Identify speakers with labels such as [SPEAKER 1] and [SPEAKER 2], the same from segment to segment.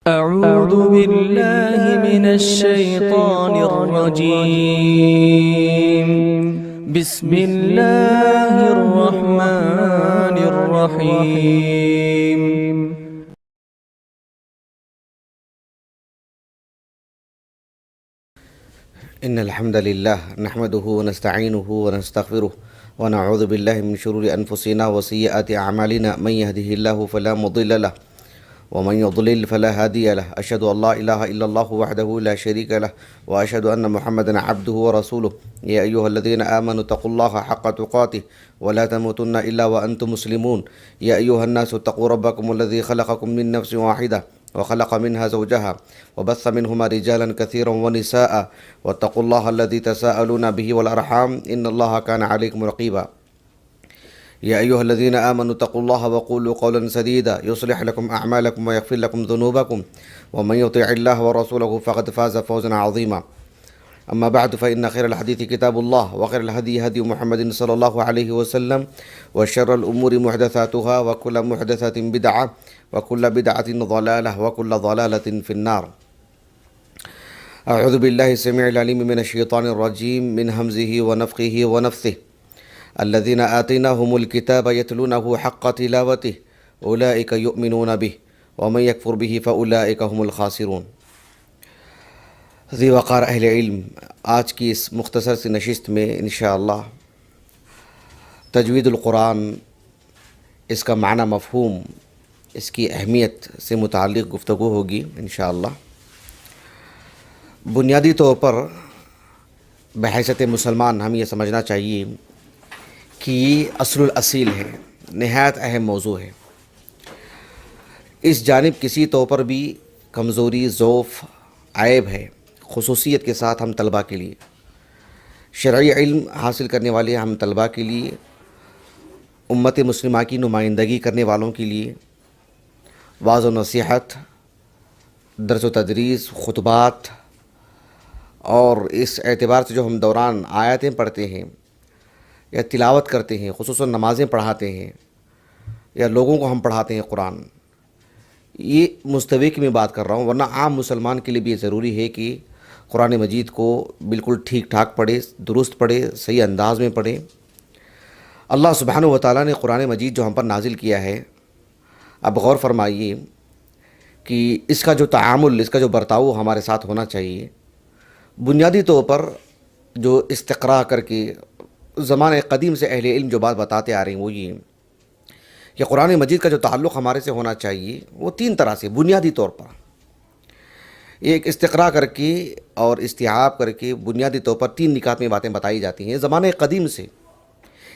[SPEAKER 1] أعوذ بالله من الشيطان الرجيم. بسم الله الرحمن الرحيم.
[SPEAKER 2] إن الحمد لله نحمده ونستعينه ونستغفره ونعوذ بالله من شرور أنفسنا وسيئات أعمالنا. من يهده الله فلا مضل له ومن يضلل فلا هادي له. أشهد أن لا إله إلا الله وحده لا شريك له وأشهد أن محمدا عبده ورسوله. يا أيها الذين آمنوا اتقوا الله حق تقاته ولا تموتن إلا وأنتم مسلمون. يا أيها الناس اتقوا ربكم الذي خلقكم من نفس واحدة وخلق منها زوجها وبث منهما رجالا كثيرا ونساء واتقوا الله الذي تساءلون به والأرحام إن الله كان عليكم رقيبا. يا أيها الذين آمنوا اتقوا الله وقولوا قولا سديدا يصلح لكم أعمالكم ويغفر لكم ذنوبكم ومن يطيع الله ورسوله فقد فاز فوزا عظيما. أما بعد فإن خير الحديث كتاب الله وخير الهدي هدي محمد صلى الله عليه وسلم وشر الأمور محدثاتها وكل محدثة بدعة وكل بدعة ضلالة وكل ضلالة في النار. أعوذ بالله السميع العليم من الشيطان الرجيم من همزه ونفخه ونفثه. الذين آتيناهم الكتاب يتلونه حق تلاوته أولئك يؤمنون به ومن يكفر به فأولئك هم الخاسرون. ذی وقار اہل علم، آج کی اس مختصر سی نشست میں انشاءاللہ تجوید القرآن، اس کا معنی مفہوم، اس کی اہمیت سے متعلق گفتگو ہوگی انشاءاللہ. بنیادی طور پر بحیثیت مسلمان ہم یہ سمجھنا چاہیے کہ یہ اصل الاصیل ہے، نہایت اہم موضوع ہے. اس جانب کسی طور پر بھی کمزوری، ضعف، عیب ہے. خصوصیت کے ساتھ ہم طلباء کے لیے، شرعی علم حاصل کرنے والے ہم طلباء کے لیے، امت مسلمہ کی نمائندگی کرنے والوں کے لیے واعظ و نصیحت، درس و تدریس، خطبات، اور اس اعتبار سے جو ہم دوران آیاتیں پڑھتے ہیں یا تلاوت کرتے ہیں، خصوصاً نمازیں پڑھاتے ہیں یا لوگوں کو ہم پڑھاتے ہیں قرآن، یہ مستوی کی میں بات کر رہا ہوں. ورنہ عام مسلمان کے لیے بھی یہ ضروری ہے کہ قرآن مجید کو بالکل ٹھیک ٹھاک پڑھے، درست پڑھے، صحیح انداز میں پڑھے. اللہ سبحانہ و تعالیٰ نے قرآن مجید جو ہم پر نازل کیا ہے، اب غور فرمائیے کہ اس کا جو تعامل، اس کا جو برتاؤ ہمارے ساتھ ہونا چاہیے. بنیادی طور پر جو استقراء کر کے زمانہ قدیم سے اہل علم جو بات بتاتے آ رہے ہیں وہ یہ کہ قرآن مجید کا جو تعلق ہمارے سے ہونا چاہیے وہ تین طرح سے بنیادی طور پر، ایک استقراء کر کے اور استیعاب کر کے بنیادی طور پر تین نکات میں باتیں بتائی جاتی ہیں. زمانہ قدیم سے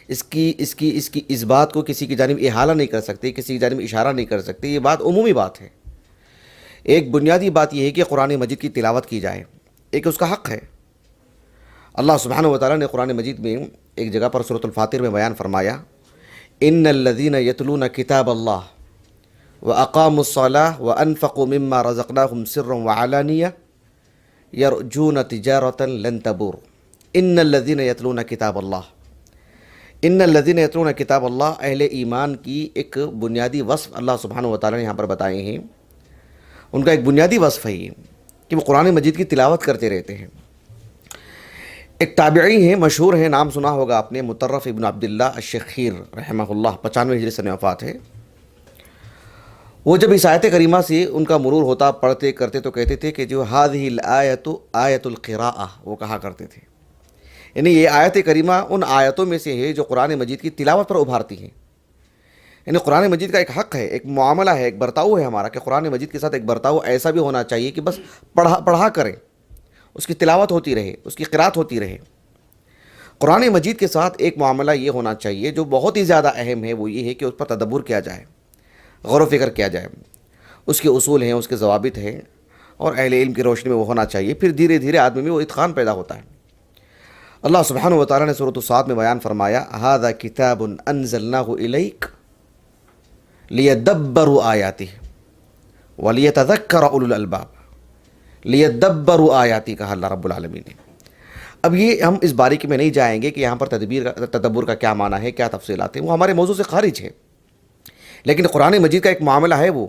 [SPEAKER 2] اس کی اس بات کو کسی کی جانب احالہ نہیں کر سکتے، کسی کی جانب اشارہ نہیں کر سکتے. یہ بات عمومی بات ہے. ایک بنیادی بات یہ ہے کہ قرآن مجید کی تلاوت کی جائے، ایک اس کا حق ہے. اللہ سبحانہ و تعالیٰ نے قرآن مجید میں ایک جگہ پر سورۃ الفاتر میں بیان فرمایا، ان الذین یتلون کتاب اللہ واقاموا الصلاۃ وانفقوا مما رزقناهم سرا وعلانیہ یرجون تجارۃ لن تبور. ان الذین یتلون کتاب اللہ، ان الذین یتلون کتاب اللہ، اہل ایمان کی ایک بنیادی وصف اللہ سبحانہ و تعالیٰ نے یہاں پر بتائے ہیں. ان کا ایک بنیادی وصف ہے یہ کہ وہ قرآن مجید کی تلاوت کرتے رہتے ہیں. ایک تابعی ہیں، مشہور ہیں، نام سنا ہوگا آپ نے، مطرف ابن عبداللہ الشخیر رحمہ اللہ، 95 ہجری سن وفات ہے. وہ جب اس آیت کریمہ سے ان کا مرور ہوتا، پڑھتے کرتے تو کہتے تھے کہ جو هذه الآیۃ آیۃ القراءہ، وہ کہا کرتے تھے. یعنی یہ آیت کریمہ ان آیتوں میں سے ہے جو قرآن مجید کی تلاوت پر ابھارتی ہیں. یعنی قرآن مجید کا ایک حق ہے، ایک معاملہ ہے، ایک برتاؤ ہے ہمارا کہ قرآن مجید کے ساتھ ایک برتاؤ ایسا بھی ہونا چاہیے کہ بس پڑھا کریں، اس کی تلاوت ہوتی رہے، اس کی قرات ہوتی رہے. قرآن مجید کے ساتھ ایک معاملہ یہ ہونا چاہیے جو بہت ہی زیادہ اہم ہے، وہ یہ ہے کہ اس پر تدبر کیا جائے، غور و فکر کیا جائے. اس کے اصول ہیں، اس کے ضوابط ہیں، اور اہل علم کی روشنی میں وہ ہونا چاہیے. پھر دھیرے دھیرے آدمی میں وہ اتقان پیدا ہوتا ہے. اللہ سبحانہ و تعالیٰ نے سورۃ الصاد میں بیان فرمایا، ھذا کتاب انزلناہ الیک لیدبروا آیاتہ ولیتذکر اولو الالباب. لیدبروا آیاتی کہا اللہ رب العالمین نے. اب یہ ہم اس باریکی میں نہیں جائیں گے کہ یہاں پر تدبر کا کیا معنی ہے، کیا تفصیلات ہیں، وہ ہمارے موضوع سے خارج ہے. لیکن قرآن مجید کا ایک معاملہ ہے وہ،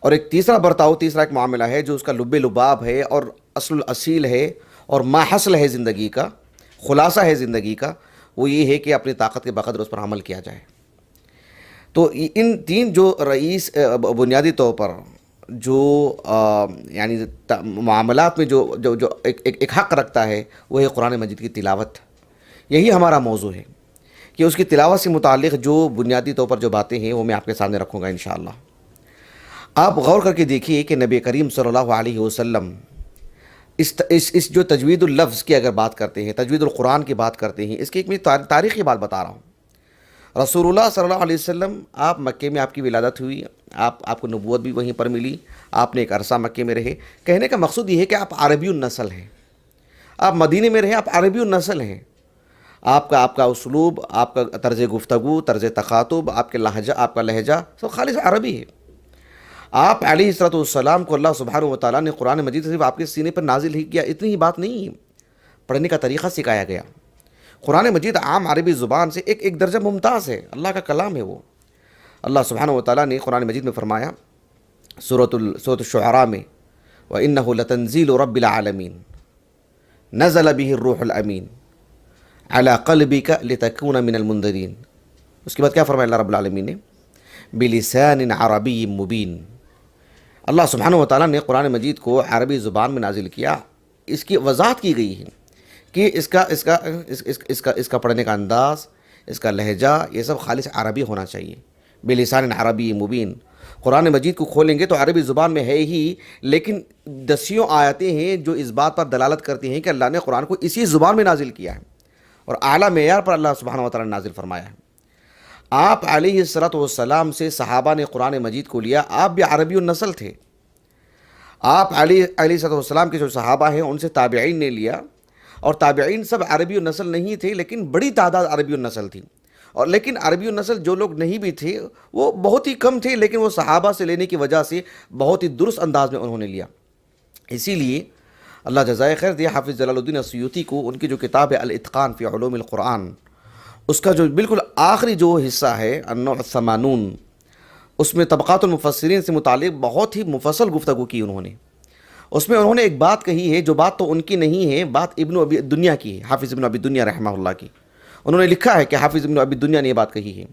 [SPEAKER 2] اور ایک تیسرا برتاؤ، تیسرا ایک معاملہ ہے جو اس کا لب لباب ہے اور اصل الاصیل ہے اور ما حصل ہے زندگی کا، خلاصہ ہے زندگی کا، وہ یہ ہے کہ اپنی طاقت کے بقدر اس پر عمل کیا جائے۔ تو ان تین جو رئیس بنیادی طور پر جو یعنی معاملات میں جو جو جو ایک حق رکھتا ہے، وہ ہے قرآن مجید کی تلاوت۔ یہی ہمارا موضوع ہے کہ اس کی تلاوت سے متعلق جو بنیادی طور پر جو باتیں ہیں وہ میں آپ کے سامنے رکھوں گا انشاءاللہ۔ آپ غور کر کے دیکھیے کہ نبی کریم صلی اللہ علیہ وسلم اس جو تجوید اللفظ کی اگر بات کرتے ہیں، تجوید القرآن کی بات کرتے ہیں، اس کی ایک میں تاریخی بات بتا رہا ہوں۔ رسول اللہ صلی اللہ علیہ وسلم، آپ مکے میں آپ کی ولادت ہوئی، آپ کو نبوت بھی وہیں پر ملی، آپ نے ایک عرصہ مکے میں رہے۔ کہنے کا مقصود یہ ہے کہ آپ عربی النسل ہیں، آپ مدینے میں رہے، آپ عربی النسل ہیں۔ آپ کا اسلوب، آپ کا طرز گفتگو، طرز تخاطب، آپ کا لہجہ سب خالص عربی ہے۔ آپ علیہ الصلوۃ والسلام کو اللہ سبحانہ و تعالیٰ نے قرآن مجید صرف آپ کے سینے پر نازل ہی کیا، اتنی ہی بات نہیں ہے، پڑھنے کا طریقہ سکھایا گیا۔ قرآن مجید عام عربی زبان سے ایک درجہ ممتاز ہے، اللہ کا کلام ہے وہ۔ اللہ سبحانہ و تعالیٰ نے قرآن مجید میں فرمایا سورۃ الشعراء میں، وَإِنَّهُ لَتَنزِيلُ رَبِّ الْعَالَمِينَ نَزَلَ بِهِ الرُّوحُ الْأَمِينُ عَلَى قَلْبِكَ لِتَكُونَ مِنَ الْمُنذِرِينَ۔ اس کے بعد کیا فرمایا اللہ رب العالمین نے؟ بِلِسَانٍ عَرَبِيٍّ مُبِينٍ۔ اللہ سبحانہ و تعالیٰ نے قرآن مجید کو عربی زبان میں نازل کیا۔ اس کی وضاحت کی گئی ہے کہ اس کا پڑھنے کا انداز، اس کا لہجہ، یہ سب خالص عربی ہونا چاہیے۔ بلسان عربی مبین۔ قرآن مجید کو کھولیں گے تو عربی زبان میں ہے ہی، لیکن دسیوں آیتیں ہیں جو اس بات پر دلالت کرتی ہیں کہ اللہ نے قرآن کو اسی زبان میں نازل کیا ہے اور اعلیٰ معیار پر اللہ سبحانہ و تعالیٰ نے نازل فرمایا ہے۔ آپ علیہ الصلوۃ والسلام سے صحابہ نے قرآن مجید کو لیا، آپ بھی عربی النسل تھے۔ آپ علیہ الصلوۃ والسلام کے جو صحابہ ہیں ان سے تابعین نے لیا، اور تابعین سب عربی النسل نہیں تھے، لیکن بڑی تعداد عربی النسل تھی۔ اور لیکن عربی النسل جو لوگ نہیں بھی تھے وہ بہت ہی کم تھے، لیکن وہ صحابہ سے لینے کی وجہ سے بہت ہی درست انداز میں انہوں نے لیا۔ اسی لیے اللہ جزائے خیر دے حافظ جلال الدین السیوطی کو ان کی جو کتاب ہے الاتقان فی علوم القرآن، اس کا جو بالکل آخری جو حصہ ہے النوع الثمانون، اس میں طبقات المفسرین سے متعلق بہت ہی مفصل گفتگو کی انہوں نے۔ اس میں انہوں نے ایک بات کہی ہے جو بات تو ان کی نہیں ہے، بات ابن ابی دنیا کی ہے، حافظ ابن ابی دنیا رحمہ اللہ کی۔ انہوں نے لکھا ہے کہ حافظ ابن ابی دنیا نے یہ بات کہی ہے،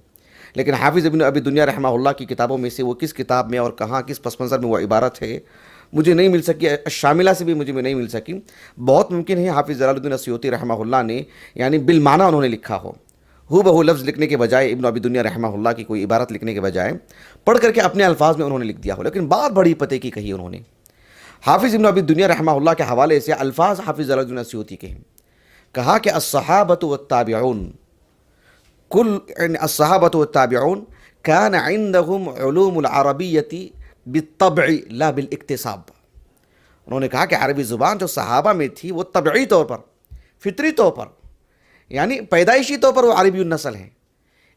[SPEAKER 2] لیکن حافظ ابن ابی دنیا رحمہ اللہ کی کتابوں میں سے وہ کس کتاب میں اور کہاں کس پس منظر میں وہ عبارت ہے مجھے نہیں مل سکی، شاملہ سے بھی مجھے نہیں مل سکی۔ بہت ممکن ہے حافظ جلال الدین السیوطی رحمہ اللہ نے یعنی بالمعنی انہوں نے لکھا ہو، بہو لفظ لکھنے کے بجائے ابن ابی دنیا رحمہ اللہ کی کوئی عبارت لکھنے کے بجائے پڑھ کر کے اپنے الفاظ میں انہوں نے لکھ دیا ہو، لیکن بات بڑی پتے کی کہی انہوں نے۔ حافظ ابن ابی دنیا رحمہ اللہ کے حوالے سے الفاظ حافظ جلال الدین السیوطی کے ہیں، کہا کہ الصحابۃ والتابعون الصحابۃ والتابعون كان عندهم علوم العربیۃ بالطبع لا بالاکتساب۔ انہوں نے کہا کہ عربی زبان جو صحابہ میں تھی وہ طبعی طور پر، فطری طور پر، یعنی پیدائشی طور پر وہ عربی النسل ہیں،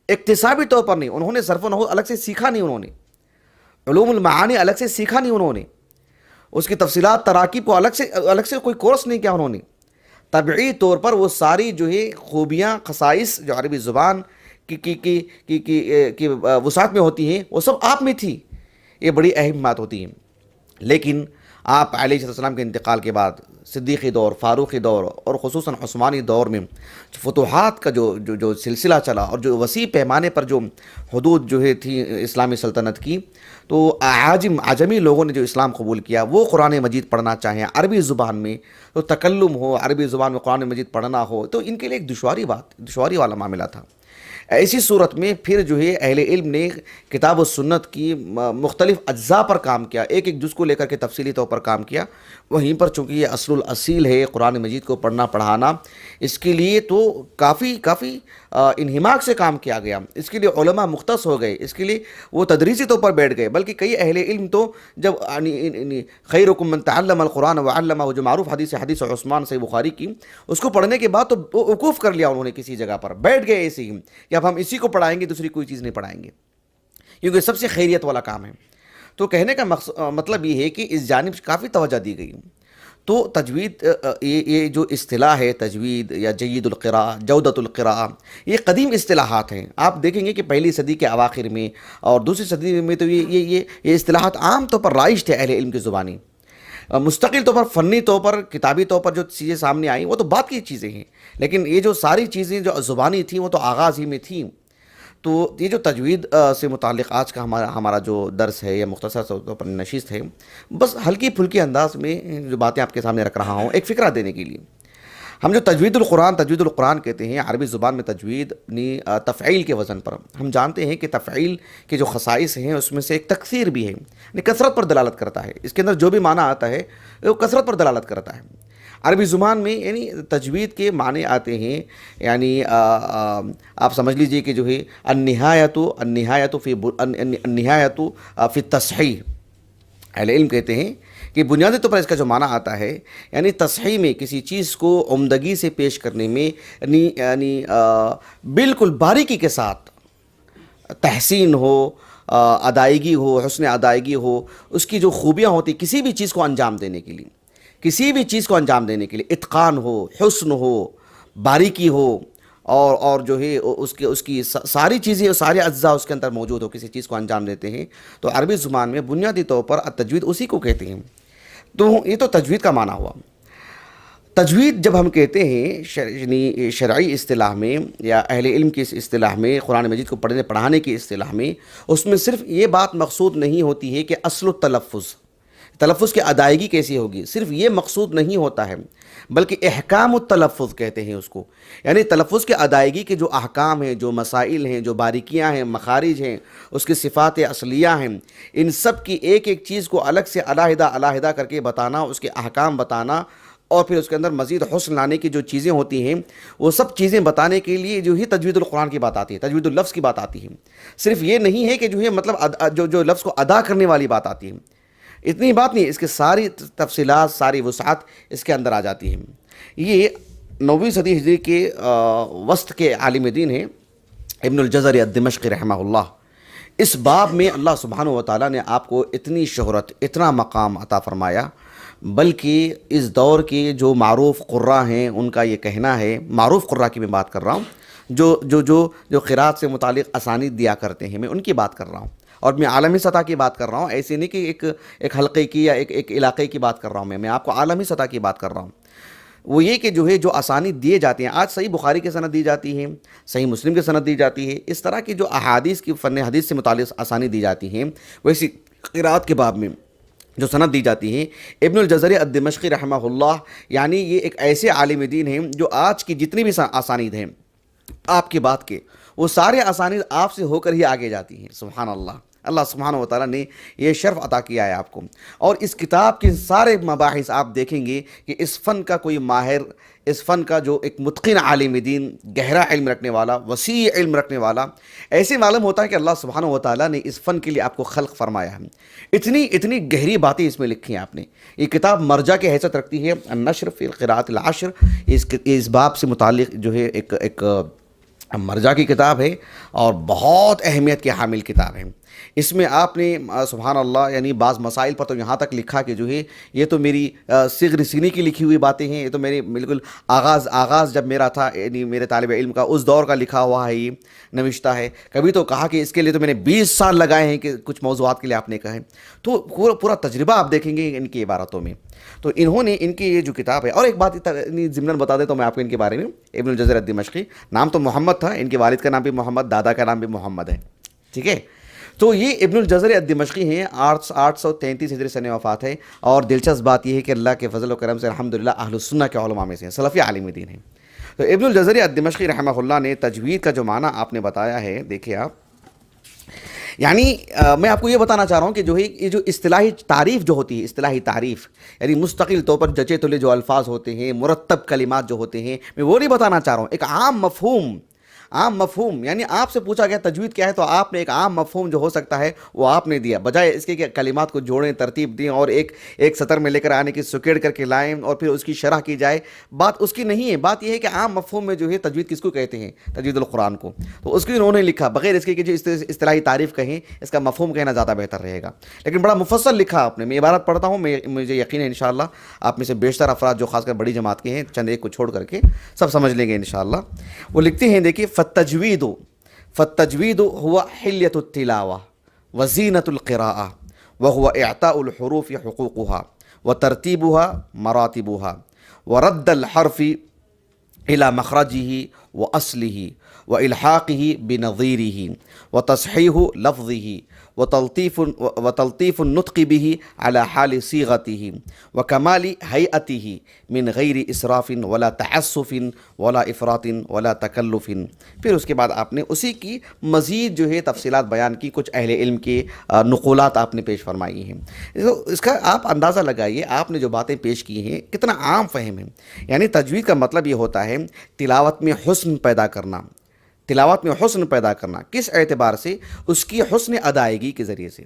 [SPEAKER 2] اکتسابی طور پر نہیں۔ انہوں نے صرف و نحو الگ سے سیکھا نہیں، انہوں نے علوم المعانی الگ سے سیکھا نہیں، انہوں نے اس کی تفصیلات تراکیب کو الگ سے کوئی کورس نہیں کیا انہوں نے۔ طبعی طور پر وہ ساری جو ہے خوبیاں، خصائص جو عربی زبان کی وسعت میں ہوتی ہیں وہ سب آپ میں تھی۔ یہ بڑی اہم بات ہوتی ہے۔ لیکن آپ علیہ السلام کے انتقال کے بعد صدیقی دور، فاروقی دور اور خصوصاً عثمانی دور میں فتوحات کا جو سلسلہ چلا اور جو وسیع پیمانے پر جو حدود جو ہے تھی اسلامی سلطنت کی، تو عجمی لوگوں نے جو اسلام قبول کیا وہ قرآن مجید پڑھنا چاہیں عربی زبان میں، تو تکلم ہو عربی زبان میں قرآن مجید پڑھنا ہو تو ان کے لیے ایک دشواری والا معاملہ تھا۔ ایسی صورت میں پھر جو ہے اہل علم نے کتاب و سنت کی مختلف اجزاء پر کام کیا، ایک جز کو لے کر کے تفصیلی طور پر کام کیا۔ وہیں پر چونکہ یہ اصل الاصیل ہے قرآن مجید کو پڑھنا پڑھانا، اس کے لیے تو کافی انہماک سے کام کیا گیا، اس کے لیے علماء مختص ہو گئے، اس کے لیے وہ تدریسی طور پر بیٹھ گئے، بلکہ کئی اہل علم تو جب خیرکم من تعلم القرآن وعلمہ، جو معروف حدیث عثمان صحیح بخاری کی، اس کو پڑھنے کے بعد تو وقوف کر لیا انہوں نے، کسی جگہ پر بیٹھ گئے ایسے ہی کہ اب ہم اسی کو پڑھائیں گے، دوسری کوئی چیز نہیں پڑھائیں گے، کیونکہ سب سے خیریت والا کام ہے۔ تو کہنے کا مطلب یہ ہے کہ اس جانب کافی توجہ دی گئی۔ تو تجوید یہ جو اصطلاح ہے تجوید یا جید القراء، جودۃ القراء، یہ قدیم اصطلاحات ہیں. آپ دیکھیں گے کہ پہلی صدی کے اواخر میں اور دوسری صدی میں تو یہ اصطلاحات عام طور پر رائج تھے اہل علم کی زبانی. مستقل طور پر فنی طور پر کتابی طور پر جو چیزیں سامنے آئیں وہ تو بعد کی چیزیں ہیں، لیکن یہ جو ساری چیزیں جو زبانی تھیں وہ تو آغاز ہی میں تھیں. تو یہ جو تجوید سے متعلق آج کا ہمارا جو درس ہے یا مختصر طور پر نشست ہے، بس ہلکی پھلکی انداز میں جو باتیں آپ کے سامنے رکھ رہا ہوں ایک فکرہ دینے کے لیے. ہم جو تجوید القرآن کہتے ہیں عربی زبان میں تجوید تفعیل کے وزن پر. ہم جانتے ہیں کہ تفعیل کے جو خصائص ہیں اس میں سے ایک تکثیر بھی ہے، یعنی کثرت پر دلالت کرتا ہے. اس کے اندر جو بھی معنی آتا ہے وہ کثرت پر دلالت کرتا ہے. عربی زبان میں یعنی تجوید کے معنی آتے ہیں، یعنی آپ سمجھ لیجئے کہ جو ہے النہایت فی التصحیح. اہل علم کہتے ہیں کہ بنیادی طور پر اس کا جو معنی آتا ہے یعنی تصحیح میں کسی چیز کو عمدگی سے پیش کرنے میں، یعنی بالکل باریکی کے ساتھ تحسین ہو، ادائیگی ہو، حسن ادائیگی ہو، اس کی جو خوبیاں ہوتی کسی بھی چیز کو انجام دینے کے لیے، اتقان ہو، حسن ہو، باریکی ہو، اور جو ہے اس کی ساری چیزیں، سارے اجزاء اس کے اندر موجود ہو، کسی چیز کو انجام دیتے ہیں. تو عربی زبان میں بنیادی طور پر تجوید اسی کو کہتے ہیں. تو یہ تو تجوید کا معنی ہوا. تجوید جب ہم کہتے ہیں شرعی اصطلاح میں یا اہل علم کی اصطلاح میں، قرآن مجید کو پڑھانے کی اصطلاح میں، اس میں صرف یہ بات مقصود نہیں ہوتی ہے کہ اصل تلفظ کی ادائیگی کیسی ہوگی، صرف یہ مقصود نہیں ہوتا ہے، بلکہ احکام التلفظ کہتے ہیں اس کو. یعنی تلفظ کی ادائیگی کے جو احکام ہیں، جو مسائل ہیں، جو باریکیاں ہیں، مخارج ہیں، اس کی صفات اصلیہ ہیں، ان سب کی ایک ایک چیز کو الگ سے علیحدہ کر کے بتانا، اس کے احکام بتانا، اور پھر اس کے اندر مزید حسن لانے کی جو چیزیں ہوتی ہیں وہ سب چیزیں بتانے کے لیے جو ہی تجوید القرآن کی بات آتی ہے، تجوید اللفظ کی بات آتی ہے. صرف یہ نہیں ہے کہ جو ہے مطلب جو لفظ کو ادا کرنے والی بات آتی ہے، اتنی بات نہیں، اس کے ساری تفصیلات، ساری وسعت اس کے اندر آ جاتی ہیں. یہ 9ویں صدی ہجری کے وسط کے عالم دین ہیں ابن الجزری الدمشقی رحمہ اللہ. اس باب میں اللہ سبحانہ و تعالیٰ نے آپ کو اتنی شہرت، اتنا مقام عطا فرمایا، بلکہ اس دور کے جو معروف قراء ہیں ان کا یہ کہنا ہے، معروف قراء کی میں بات کر رہا ہوں، جو قراءت سے متعلق اسانید دیا کرتے ہیں، میں ان کی بات کر رہا ہوں، اور میں عالمی سطح کی بات کر رہا ہوں. ایسے نہیں کہ ایک حلقے کی یا ایک علاقے کی بات کر رہا ہوں، میں آپ کو عالمی سطح کی بات کر رہا ہوں. وہ یہ کہ جو ہے جو اسانید دیے جاتے ہیں، آج صحیح بخاری کی سند دی جاتی ہے، صحیح مسلم کی سند دی جاتی ہے، اس طرح کی جو احادیث کی فن حدیث سے متعلق اسانید دی جاتی ہیں، ویسی قراءت کے باب میں جو سند دی جاتی ہے، ابن الجزری الدمشقی رحمہ اللہ، یعنی یہ ایک ایسے عالم دین ہیں جو آج کی جتنی بھی اسانید ہیں آپ کی بات کے، وہ سارے اسانید آپ سے ہو کر ہی آگے جاتی ہیں. سبحان اللہ، اللہ سبحانہ و تعالیٰ نے یہ شرف عطا کیا ہے آپ کو. اور اس کتاب کے سارے مباحث آپ دیکھیں گے کہ اس فن کا کوئی ماہر، اس فن کا جو ایک متقن عالم دین، گہرا علم رکھنے والا، وسیع علم رکھنے والا، ایسے معلوم ہوتا ہے کہ اللہ سبحانہ و تعالیٰ نے اس فن کے لیے آپ کو خلق فرمایا ہے. اتنی گہری باتیں اس میں لکھی ہیں آپ نے. یہ کتاب مرجع کی حیثیت رکھتی ہے، النشر فی القراءۃ العشر. اس باب سے متعلق جو ہے ایک مرجع کی کتاب ہے اور بہت اہمیت کی حامل کتاب ہے. اس میں آپ نے سبحان اللہ یعنی بعض مسائل پر تو یہاں تک لکھا کہ جو ہے یہ تو میری صغر سینی کی لکھی ہوئی باتیں ہیں، یہ تو میری بالکل آغاز جب میرا تھا، یعنی میرے طالب علم کا اس دور کا لکھا ہوا ہے، یہ نوشتہ ہے. کبھی تو کہا کہ اس کے لیے تو میں نے 20 سال لگائے ہیں کہ کچھ موضوعات کے لیے آپ نے کہا ہے. تو پورا تجربہ آپ دیکھیں گے ان کی عبارتوں میں. تو انہوں نے ان کی یہ جو کتاب ہے، اور ایک بات ضمناً بتا دیتا ہوں میں آپ کو ان کے بارے میں. ابن الجزری الدمشقی، نام تو محمد تھا، ان کے والد کا نام بھی محمد، دادا کا نام بھی محمد ہے، ٹھیک ہے. تو یہ ابن الجزری الدمشقی ہیں، 833 ہجری سن وفات ہے. اور دلچسپ بات یہ ہے کہ اللہ کے فضل و کرم سے الحمدللہ اہل السنہ کے علماء میں سے ہیں، سلفی عالم دین ہیں. تو ابن الجزری الدمشقی رحمہ اللہ نے تجوید کا جو معنی آپ نے بتایا ہے، دیکھیں آپ، یعنی میں آپ کو یہ بتانا چاہ رہا ہوں کہ جو ہے یہ جو اصطلاحی تعریف جو ہوتی ہے، اصطلاحی تعریف یعنی مستقل طور پر جچے تلے جو الفاظ ہوتے ہیں، مرتب کلمات جو ہوتے ہیں، میں وہ نہیں بتانا چاہ رہا ہوں. ایک عام عام مفہوم، یعنی آپ سے پوچھا گیا تجوید کیا ہے تو آپ نے ایک عام مفہوم جو ہو سکتا ہے وہ آپ نے دیا، بجائے اس کے کہ کلمات کو جوڑیں، ترتیب دیں اور ایک سطر میں لے کر آنے کی سکیڑ کر کے لائیں اور پھر اس کی شرح کی جائے. بات اس کی نہیں ہے. بات یہ ہے کہ عام مفہوم میں جو ہے تجوید کس کو کہتے ہیں؟ تجوید القرآن کو. تو اس کی انہوں نے لکھا بغیر اس کے کہ جو اصطلاحی تعریف کہیں، اس کا مفہوم کہنا زیادہ بہتر رہے گا. لیکن بڑا مفصل لکھا آپ نے. میں عبارت پڑھتا ہوں، مجھے یقین ہے انشاءاللہ آپ میں سے بیشتر افراد جو خاص کر بڑی جماعت کے ہیں، چند ایک کو چھوڑ کر کے سب سمجھ لیں گے انشاءاللہ. وہ لکھتے ہیں، دیکھیے، فالتجوید هو حلیۃ التلاوہ وزینۃ القراءہ وهو اعطاء الحروف حقوقها وترتیبها مراتبها ورد الحرف الى مخرجه واصله والحاقه بنظیره وتصحیح لفظه وتلطیف النطق به على حال صيغته وكمال هيئته من غیر اسراف ولا تعسف ولا افراط ولا تکلف. پھر اس کے بعد آپ نے اسی کی مزید جو ہے تفصیلات بیان کی، کچھ اہل علم کے نقولات آپ نے پیش فرمائی ہیں. تو اس کا آپ اندازہ لگائیے، آپ نے جو باتیں پیش کی ہیں کتنا عام فہم ہے. یعنی تجوید کا مطلب یہ ہوتا ہے تلاوت میں حسن پیدا کرنا. تلاوت میں حسن پیدا کرنا کس اعتبار سے؟ اس کی حسن ادائیگی کے ذریعے سے،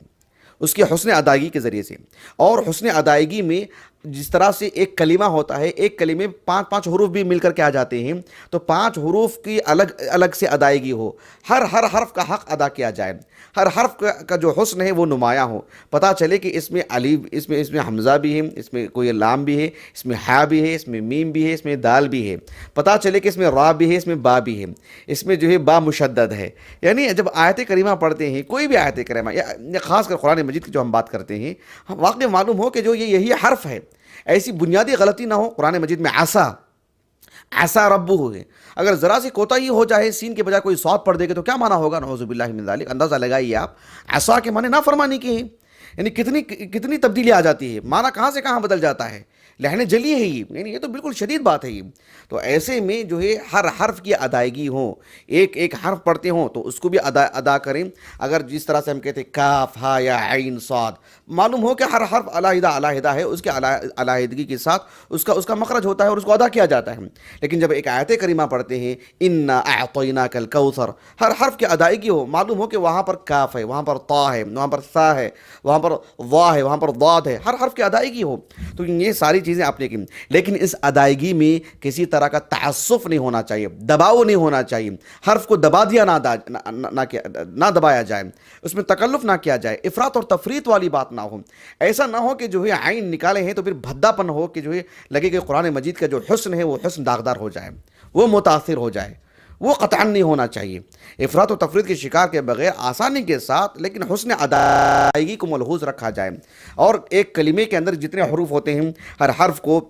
[SPEAKER 2] اس کی حسن ادائیگی کے ذریعے سے. اور حسن ادائیگی میں جس طرح سے ایک کلمہ ہوتا ہے، ایک کلمے 5 حروف بھی مل کر کے آ جاتے ہیں، تو 5 حروف کی الگ سے ادائیگی ہو، ہر حرف کا حق ادا کیا جائے، ہر حرف کا جو حسن ہے وہ نمایاں ہو. پتہ چلے کہ اس میں الف، اس میں حمزہ بھی ہے، اس میں کوئی لام بھی ہے، اس میں ہا بھی ہے، اس میں میم بھی ہے، اس میں دال بھی ہے. پتہ چلے کہ اس میں را بھی ہے، اس میں با بھی ہے، اس میں جو ہے با مشدد ہے. یعنی جب آیت کریمہ پڑھتے ہیں، کوئی بھی آیت کریمہ، یا خاص کر قرآن مجید کی جو ہم بات کرتے ہیں، واقعی معلوم ہو کہ جو یہی حرف ہے، ایسی بنیادی غلطی نہ ہو. قرآن مجید میں عسا ربہ ہے، اگر ذرا سی کوتاہی ہو جائے، سین کے بجائے کوئی صاد پڑھ دے گا تو کیا معنی ہوگا؟ نعوذ باللہ من ذالک. اندازہ لگائیے آپ، عسا کے معنی نافرمانی کے ہیں. یعنی کتنی تبدیلی آ جاتی ہے، معنی کہاں سے کہاں بدل جاتا ہے. لہنے جلی ہے یہ، یعنی یہ تو بالکل شدید بات ہے یہ. تو ایسے میں جو ہے ہر حرف کی ادائیگی ہو، ایک حرف پڑھتے ہوں تو اس کو بھی ادا کریں. اگر جس طرح سے ہم کہتے ہیں کاف ہا یا عین صاد، معلوم ہو کہ ہر حرف علیحدہ ہے، اس کے علیحدگی کے ساتھ اس کا مخرج ہوتا ہے اور اس کو ادا کیا جاتا ہے. لیکن جب ایک آیت کریمہ پڑھتے ہیں، انا اعطیناک الکوثر، ہر حرف کی ادائیگی ہو، معلوم ہو کہ وہاں پر کاف ہے، وہاں پر طا ہے، وہاں پر ثا ہے، وہاں پر ضا ہے، وہاں پر ضاد ہے، ہر حرف کی ادائیگی ہو. تو یہ ساری چیزیں آپ نے کی. لیکن اس ادائیگی میں کسی طرح کا تعسف نہیں ہونا چاہیے، دباؤ نہیں ہونا چاہیے. حرف کو دبا دیا نہ دبایا جائے، اس میں تکلف نہ کیا جائے، افراط اور تفریط والی بات نہ ہو. ایسا نہ ہو کہ جو ہے عین نکالے ہیں تو پھر بھدا پن ہو کہ جو ہے لگے کہ قرآن مجید کا جو حسن ہے وہ حسن داغدار ہو جائے، وہ متاثر ہو جائے. وہ قطعاً نہیں ہونا چاہیے. افراط و تفریط کے شکار کے بغیر آسانی کے ساتھ لیکن حسن ادائیگی کو ملحوظ رکھا جائے. اور ایک کلمے کے اندر جتنے حروف ہوتے ہیں، ہر حرف کو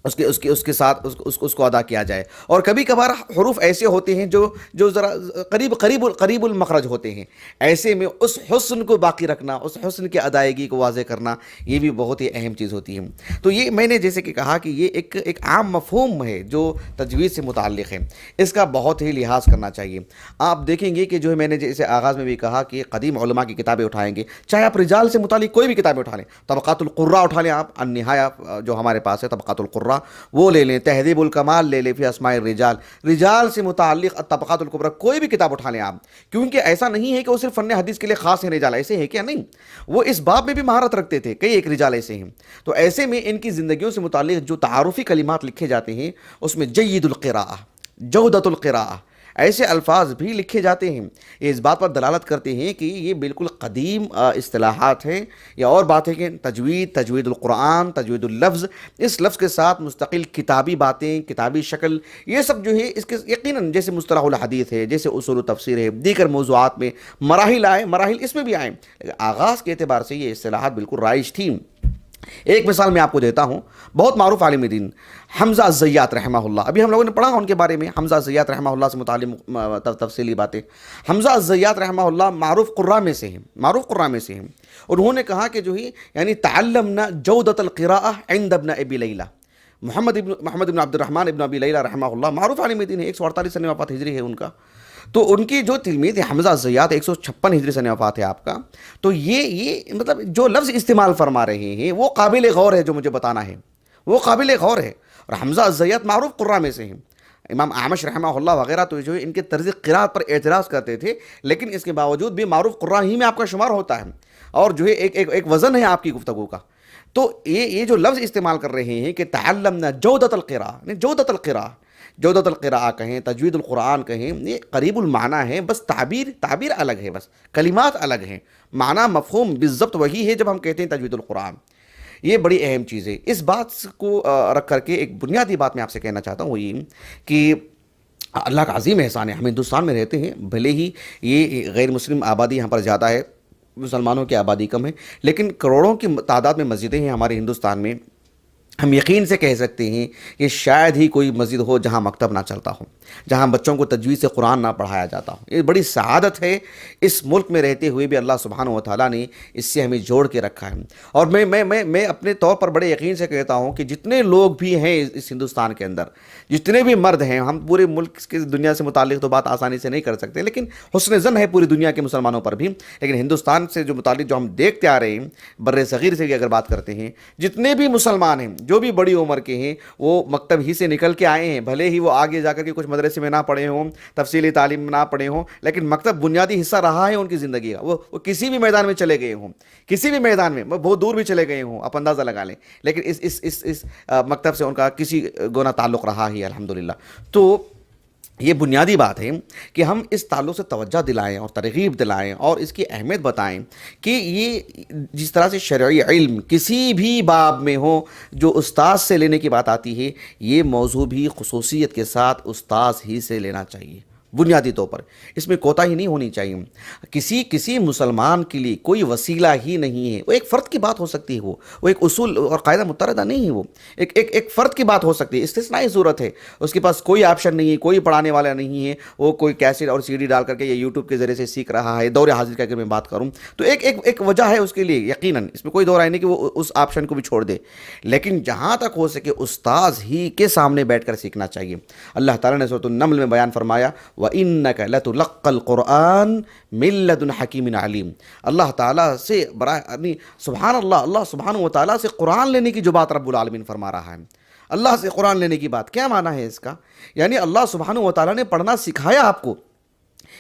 [SPEAKER 2] اس کے ساتھ اس کو ادا کیا جائے. اور کبھی کبھار حروف ایسے ہوتے ہیں جو ذرا قریب المخرج ہوتے ہیں. ایسے میں اس حسن کو باقی رکھنا، اس حسن کی ادائیگی کو واضح کرنا، یہ بھی بہت ہی اہم چیز ہوتی ہے. تو یہ میں نے جیسے کہ کہا کہ یہ ایک عام مفہوم ہے جو تجوید سے متعلق ہے، اس کا بہت ہی لحاظ کرنا چاہیے. آپ دیکھیں گے کہ جو ہے میں نے جیسے آغاز میں بھی کہا کہ قدیم علماء کی کتابیں اٹھائیں گے، چاہے آپ رجال سے متعلق کوئی بھی کتابیں اٹھا لیں، طبقات القراء اٹھا لیں، آپ النہایہ جو ہمارے پاس ہے طبقات القراء وہ لے لیں، تہذیب الکمال لے لیں فی اسماء الرجال، رجال سے متعلق طبقات الکبریٰ، کوئی بھی کتاب اٹھا لیں آپ. کیونکہ ایسا نہیں ہے کہ وہ صرف فن حدیث کے لیے خاص ہیں رجال، ایسے ہے کیا؟ نہیں، وہ اس باب میں بھی مہارت رکھتے تھے. کئی ایک رجال ایسے ہیں. تو ایسے میں ان کی زندگیوں سے متعلق جو تعارفی کلمات لکھے جاتے ہیں، اس میں جید القراءہ، جودۃ القراءہ، ایسے الفاظ بھی لکھے جاتے ہیں. یہ اس بات پر دلالت کرتے ہیں کہ یہ بالکل قدیم اصطلاحات ہیں. یا اور بات ہے کہ تجوید القرآن، تجوید اللفظ، اس لفظ کے ساتھ مستقل کتابی باتیں، کتابی شکل، یہ سب جو ہے اس کے یقیناً جیسے مصطلح الحدیث ہے، جیسے اصول و تفسیر ہے، دیگر موضوعات میں مراحل اس میں بھی آئیں. لیکن آغاز کے اعتبار سے یہ اصطلاحات بالکل رائج تھیں. ایک مثال میں آپ کو دیتا ہوں، بہت معروف عالم دین حمزہ الزیات رحمہ اللہ، ابھی ہم لوگوں نے پڑھا ان کے بارے میں، حمزہ الزیات رحمہ اللہ سے متعلق تفصیلی باتیں. حمزہ الزیات رحمہ اللہ معروف قراء میں سے ہیں. انہوں نے کہا کہ جو ہی یعنی تعلمنا جودۃ القراءہ عند ابن ابی لیلہ. محمد بن عبد الرحمن ابن ابی لیلہ رحمہ اللہ معروف عالم دین ہے، 148 سنہ وفات ہجری ہے ان کا. تو ان کی جو تلمید حمزہ الزیات 156 ہجری سنہ وفات ہے آپ کا. تو یہ مطلب جو لفظ استعمال فرما رہے ہیں وہ قابل غور ہے، جو مجھے بتانا ہے وہ قابل غور ہے. اور حمزہ الزیات معروف قراء میں سے ہیں. امام اعمش رحمہ اللہ وغیرہ تو جو ہے ان کے طرز قرات پر اعتراض کرتے تھے، لیکن اس کے باوجود بھی معروف قراء ہی میں آپ کا شمار ہوتا ہے، اور جو ہے ایک وزن ہے آپ کی گفتگو کا. تو یہ جو لفظ استعمال کر رہے ہیں کہ تعلمنا جودت القراء، جودت القراء، جودت القراء کہیں، تجوید القرآن کہیں، یہ قریب المعنی ہے، بس تعبیر الگ ہے، بس کلمات الگ ہیں، معنی مفہوم بالضبط وہی ہے جب ہم کہتے ہیں تجوید القرآن. یہ بڑی اہم چیز ہے. اس بات کو رکھ کر کے ایک بنیادی بات میں آپ سے کہنا چاہتا ہوں، وہ یہ کہ اللہ کا عظیم احسان ہے، ہم ہندوستان میں رہتے ہیں، بھلے ہی یہ غیر مسلم آبادی یہاں پر زیادہ ہے، مسلمانوں کی آبادی کم ہے، لیکن کروڑوں کی تعداد میں مسجدیں ہیں ہمارے ہندوستان میں. ہم یقین سے کہہ سکتے ہیں کہ شاید ہی کوئی مسجد ہو جہاں مکتب نہ چلتا ہو، جہاں بچوں کو تجوید سے قرآن نہ پڑھایا جاتا ہو. یہ بڑی سعادت ہے، اس ملک میں رہتے ہوئے بھی اللہ سبحانہ و تعالیٰ نے اس سے ہمیں جوڑ کے رکھا ہے. اور میں اپنے طور پر بڑے یقین سے کہتا ہوں کہ جتنے لوگ بھی ہیں اس ہندوستان کے اندر، جتنے بھی مرد ہیں، ہم پورے ملک کی دنیا سے متعلق تو بات آسانی سے نہیں کر سکتے، لیکن حسن ظن ہے پوری دنیا کے مسلمانوں پر بھی، لیکن ہندوستان سے جو متعلق جو ہم دیکھتے آ رہے ہیں، بر صغیر سے بھی اگر بات کرتے ہیں، جتنے بھی مسلمان ہیں جو بھی بڑی عمر کے ہیں، وہ مکتب ہی سے نکل کے آئے ہیں. بھلے ہی وہ آگے جا کر کے کچھ مدرسے میں نہ پڑھے ہوں، تفصیلی تعلیم نہ پڑھے ہوں، لیکن مکتب بنیادی حصہ رہا ہے ان کی زندگی کا. وہ کسی بھی میدان میں چلے گئے ہوں، کسی بھی میدان میں، بہت دور بھی چلے گئے ہوں، آپ اندازہ لگا لیں، لیکن اس مکتب سے ان کا کسی گونا تعلق رہا ہی الحمدللہ. تو یہ بنیادی بات ہے کہ ہم اس تعلق سے توجہ دلائیں اور ترغیب دلائیں اور اس کی اہمیت بتائیں کہ یہ جس طرح سے شرعی علم کسی بھی باب میں ہو جو استاذ سے لینے کی بات آتی ہے، یہ موضوع بھی خصوصیت کے ساتھ استاذ ہی سے لینا چاہیے. بنیادی طور پر اس میں کوتاہی نہیں ہونی چاہیے. کسی مسلمان کے لیے کوئی وسیلہ ہی نہیں ہے. وہ ایک فرد کی بات ہو سکتی ہے، وہ ایک اصول اور قاعدہ متحدہ نہیں ہے، وہ ایک فرد کی بات ہو سکتی ہے، استثنائی صورت ہے. اس کے پاس کوئی آپشن نہیں ہے، کوئی پڑھانے والا نہیں ہے، وہ کوئی کیسٹ اور CD ڈال کر کے یا یوٹیوب کے ذریعے سے سیکھ رہا ہے. دور حاضر کا اگر میں بات کروں تو ایک وجہ ہے اس کے لیے، یقیناً اس میں کوئی دو رائے نہیں کہ وہ اس آپشن کو بھی چھوڑ دے، لیکن جہاں تک ہو سکے استاذ ہی کے سامنے بیٹھ کر سیکھنا چاہیے. اللہ تعالیٰ نے سورۃ النمل میں بیان فرمایا وَإِنَّكَ لَتُلَقَّى الْقُرْآنَ مِن لَدُنْ حَكِيمٍ عَلِيمٍ. اللہ تعالیٰ سے سبحان اللہ سبحانہ و تعالیٰ سے قرآن لینے کی جو بات رب العالمین فرما رہا ہے، اللہ سے قرآن لینے کی بات، کیا معنی ہے اس کا؟ یعنی اللہ سبحانہ و تعالیٰ نے پڑھنا سکھایا آپ کو.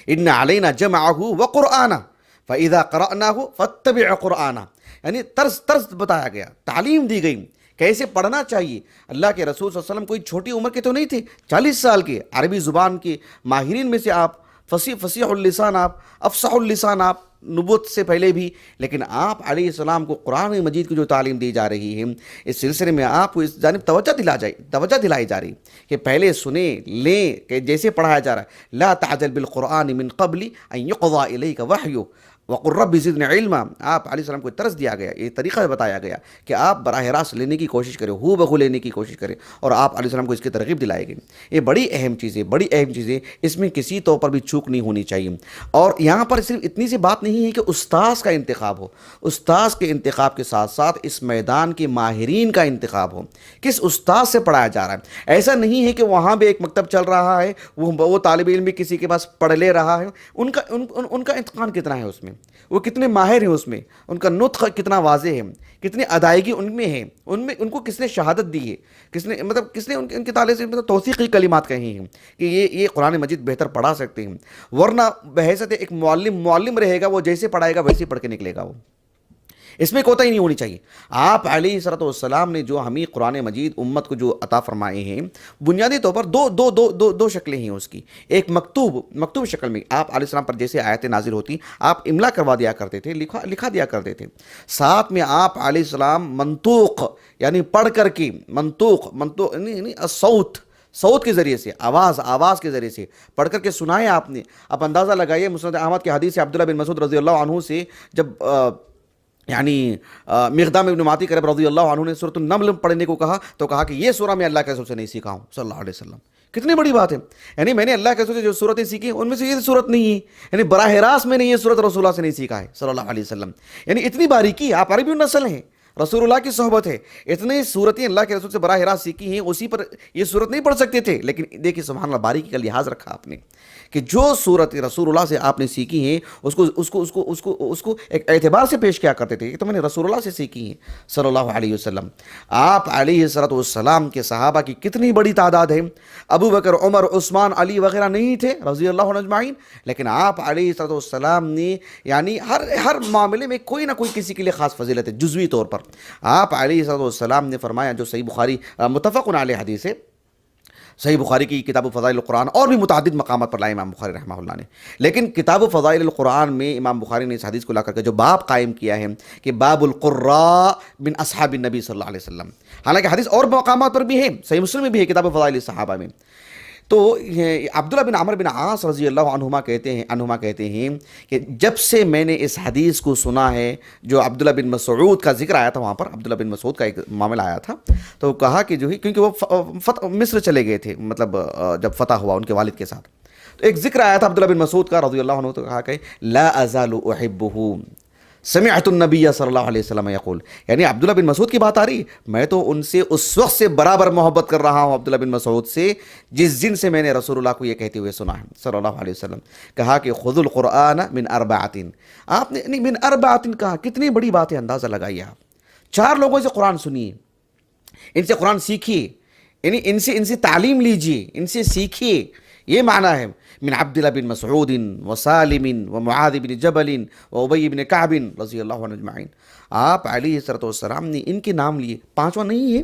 [SPEAKER 2] إِنَّ عَلَيْنَا جَمْعَهُ وَقُرْآنَهُ فَإِذَا قَرَأْنَاهُ فَاتَّبِعْ قُرْآنَهُ. یعنی طرز بتایا گیا، تعلیم دی گئی کیسے پڑھنا چاہیے. اللہ کے رسول صلی اللہ علیہ وسلم کوئی چھوٹی عمر کے تو نہیں تھے، 40 سال کے عربی زبان کے ماہرین میں سے آپ، فصیح اللسان آپ، افصح اللسان آپ نبوت سے پہلے بھی، لیکن آپ علیہ السلام کو قرآن مجید کی جو تعلیم دی جا رہی ہے، اس سلسلے میں آپ کو اس جانب توجہ دلائی جا رہی کہ پہلے سنیں لیں کہ جیسے پڑھایا جا رہا ہے. لا تعجل بالقرآن من قبل ان يقضى الیک وحیہ وقل رب زدنی علما. آپ علیہ السلام کو طرز دیا گیا، یہ طریقہ بتایا گیا کہ آپ براہ راست لینے کی کوشش کریں، ہو بہو لینے کی کوشش کریں، اور آپ علیہ السلام کو اس کی ترغیب دلائے گئے. یہ بڑی اہم چیز ہے، اس میں کسی طور پر بھی چوک نہیں ہونی چاہیے. اور یہاں پر صرف اتنی سی بات نہیں ہے کہ استاذ کا انتخاب ہو، استاذ کے انتخاب کے ساتھ ساتھ اس میدان کے ماہرین کا انتخاب ہو. کس استاذ سے پڑھایا جا رہا ہے؟ ایسا نہیں ہے کہ وہاں بھی ایک مکتب چل رہا ہے، وہ طالب علم بھی کسی کے پاس پڑھ لے رہا ہے. ان کا اتقان کتنا ہے اس میں، وہ کتنے ماہر ہیں اس میں، ان کا نطق کتنا واضح ہے، کتنی ادائیگی ان میں ہے، ان کو کس نے شہادت دی ہے، کس نے ان کے تعلق سے توثیقی کلمات کہی ہیں کہ یہ قرآن مجید بہتر پڑھا سکتے ہیں. ورنہ بحیثیت ایک معلم رہے گا، وہ جیسے پڑھائے گا ویسے پڑھ کے نکلے گا. وہ اس میں کوتاہی نہیں ہونی چاہیے. آپ علیہ الصلوۃ والسلام نے جو ہمیں قرآن مجید امت کو جو عطا فرمائے ہیں، بنیادی طور پر دو شکلیں ہیں اس کی. ایک مکتوب شکل میں آپ علیہ السلام پر جیسے آیتیں نازل ہوتی آپ املا کروا دیا کرتے تھے، لکھا دیا کرتے تھے. ساتھ میں آپ علیہ السلام منطوق یعنی پڑھ کر کے منطوق یعنی صوت کے ذریعے سے، آواز کے ذریعے سے پڑھ کر کے سنائے آپ نے. آپ اندازہ لگائیے مسند احمد کی حدیث عبداللہ بن مسعود رضی اللہ عنہ سے جب یعنی مقدام ابن معطی کرب رضی اللہ عنہ نے سورۃ النمل پڑھنے کو کہا تو کہا کہ یہ سورہ میں اللہ کے رسول سے نہیں سیکھا ہوں صلی اللہ علیہ وسلم. کتنی بڑی بات ہے، یعنی میں نے اللہ کے رسول سے جو صورتیں سیکھی ان میں سے یہ صورت نہیں ہے، یعنی براہ راست میں نے یہ صورت رسول اللہ سے نہیں سیکھا ہے صلی اللہ علیہ وسلم. یعنی اتنی باریکی، آپ عربی النسل ہیں، رسول اللہ کی صحبت ہے. اتنی صورتیں اللہ کے رسول سے براہ راست سیکھی ہیں, اسی پر یہ صورت نہیں پڑھ سکتے تھے. لیکن دیکھیے سبحان اللہ, باریکی کا لحاظ رکھا آپ نے کہ جو صورت رسول اللہ سے آپ نے سیکھی ہیں اس کو ایک اعتبار سے پیش کیا کرتے تھے کہ تو میں نے رسول اللہ سے سیکھی ہیں صلی اللہ علیہ وسلم. آپ علیہ الصلوۃ والسلام کے صحابہ کی کتنی بڑی تعداد ہے. ابو بکر, عمر, عثمان, علی وغیرہ نہیں تھے رضی اللہ عنہ اجمعین, لیکن آپ علیہ الصلوۃ والسلام نے یعنی ہر معاملے میں کوئی نہ کوئی کسی کے لیے خاص فضیلت ہے جزوی طور پر. آپ علیہ الصلوۃ والسلام نے فرمایا, جو صحیح بخاری متفق علیہ حدیث ہے, صحیح بخاری کی کتاب فضائل القرآن اور بھی متعدد مقامات پر لائے امام بخاری رحمہ اللہ نے, لیکن کتاب فضائل القرآن میں امام بخاری نے اس حدیث کو لا کر کے جو باب قائم کیا ہے کہ باب القراء من اصحاب النبی صلی اللہ علیہ وسلم. حالانکہ حدیث اور مقامات پر بھی ہے, صحیح مسلم میں بھی ہے کتاب فضائل الصحابہ میں. تو عبداللہ بن عمرو بن عاص رضی اللہ عنہما کہتے ہیں کہ جب سے میں نے اس حدیث کو سنا ہے, جو عبداللہ بن مسعود کا ذکر آیا تھا وہاں پر, عبداللہ بن مسعود کا ایک معاملہ آیا تھا, تو کہا کہ جو ہے کیونکہ وہ مصر چلے گئے تھے, مطلب جب فتح ہوا ان کے والد کے ساتھ, تو ایک ذکر آیا تھا عبداللہ بن مسعود کا رضی اللہ عنہ, تو کہا کہ لا ازال احبہ سمعت النبی صلی اللہ علیہ وسلم یقول, یعنی عبداللہ بن مسعود کی بات آ رہی, میں تو ان سے اس وقت سے برابر محبت کر رہا ہوں عبداللہ بن مسعود سے جس دن سے میں نے رسول اللہ کو یہ کہتے ہوئے سنا ہے صلی اللہ علیہ وسلم. کہا کہ خذوا القرآن من اربعۃ, آپ نے من اربعۃ کہا, کتنی بڑی بات ہے, اندازہ لگائیے آپ. 4 لوگوں سے قرآن سنیے, ان سے قرآن سیکھیے, یعنی ان سے تعلیم لیجیے, ان سے سیکھیے, یہ معنی ہے. من عبداللہ بن مسعود وسالم ومعاذ بن جبل وابی بن کعب رضی اللہ عنہ اجمعین. آپ علیہ الصلوۃ والسلام نے ان کے نام لیے, 5واں نہیں ہے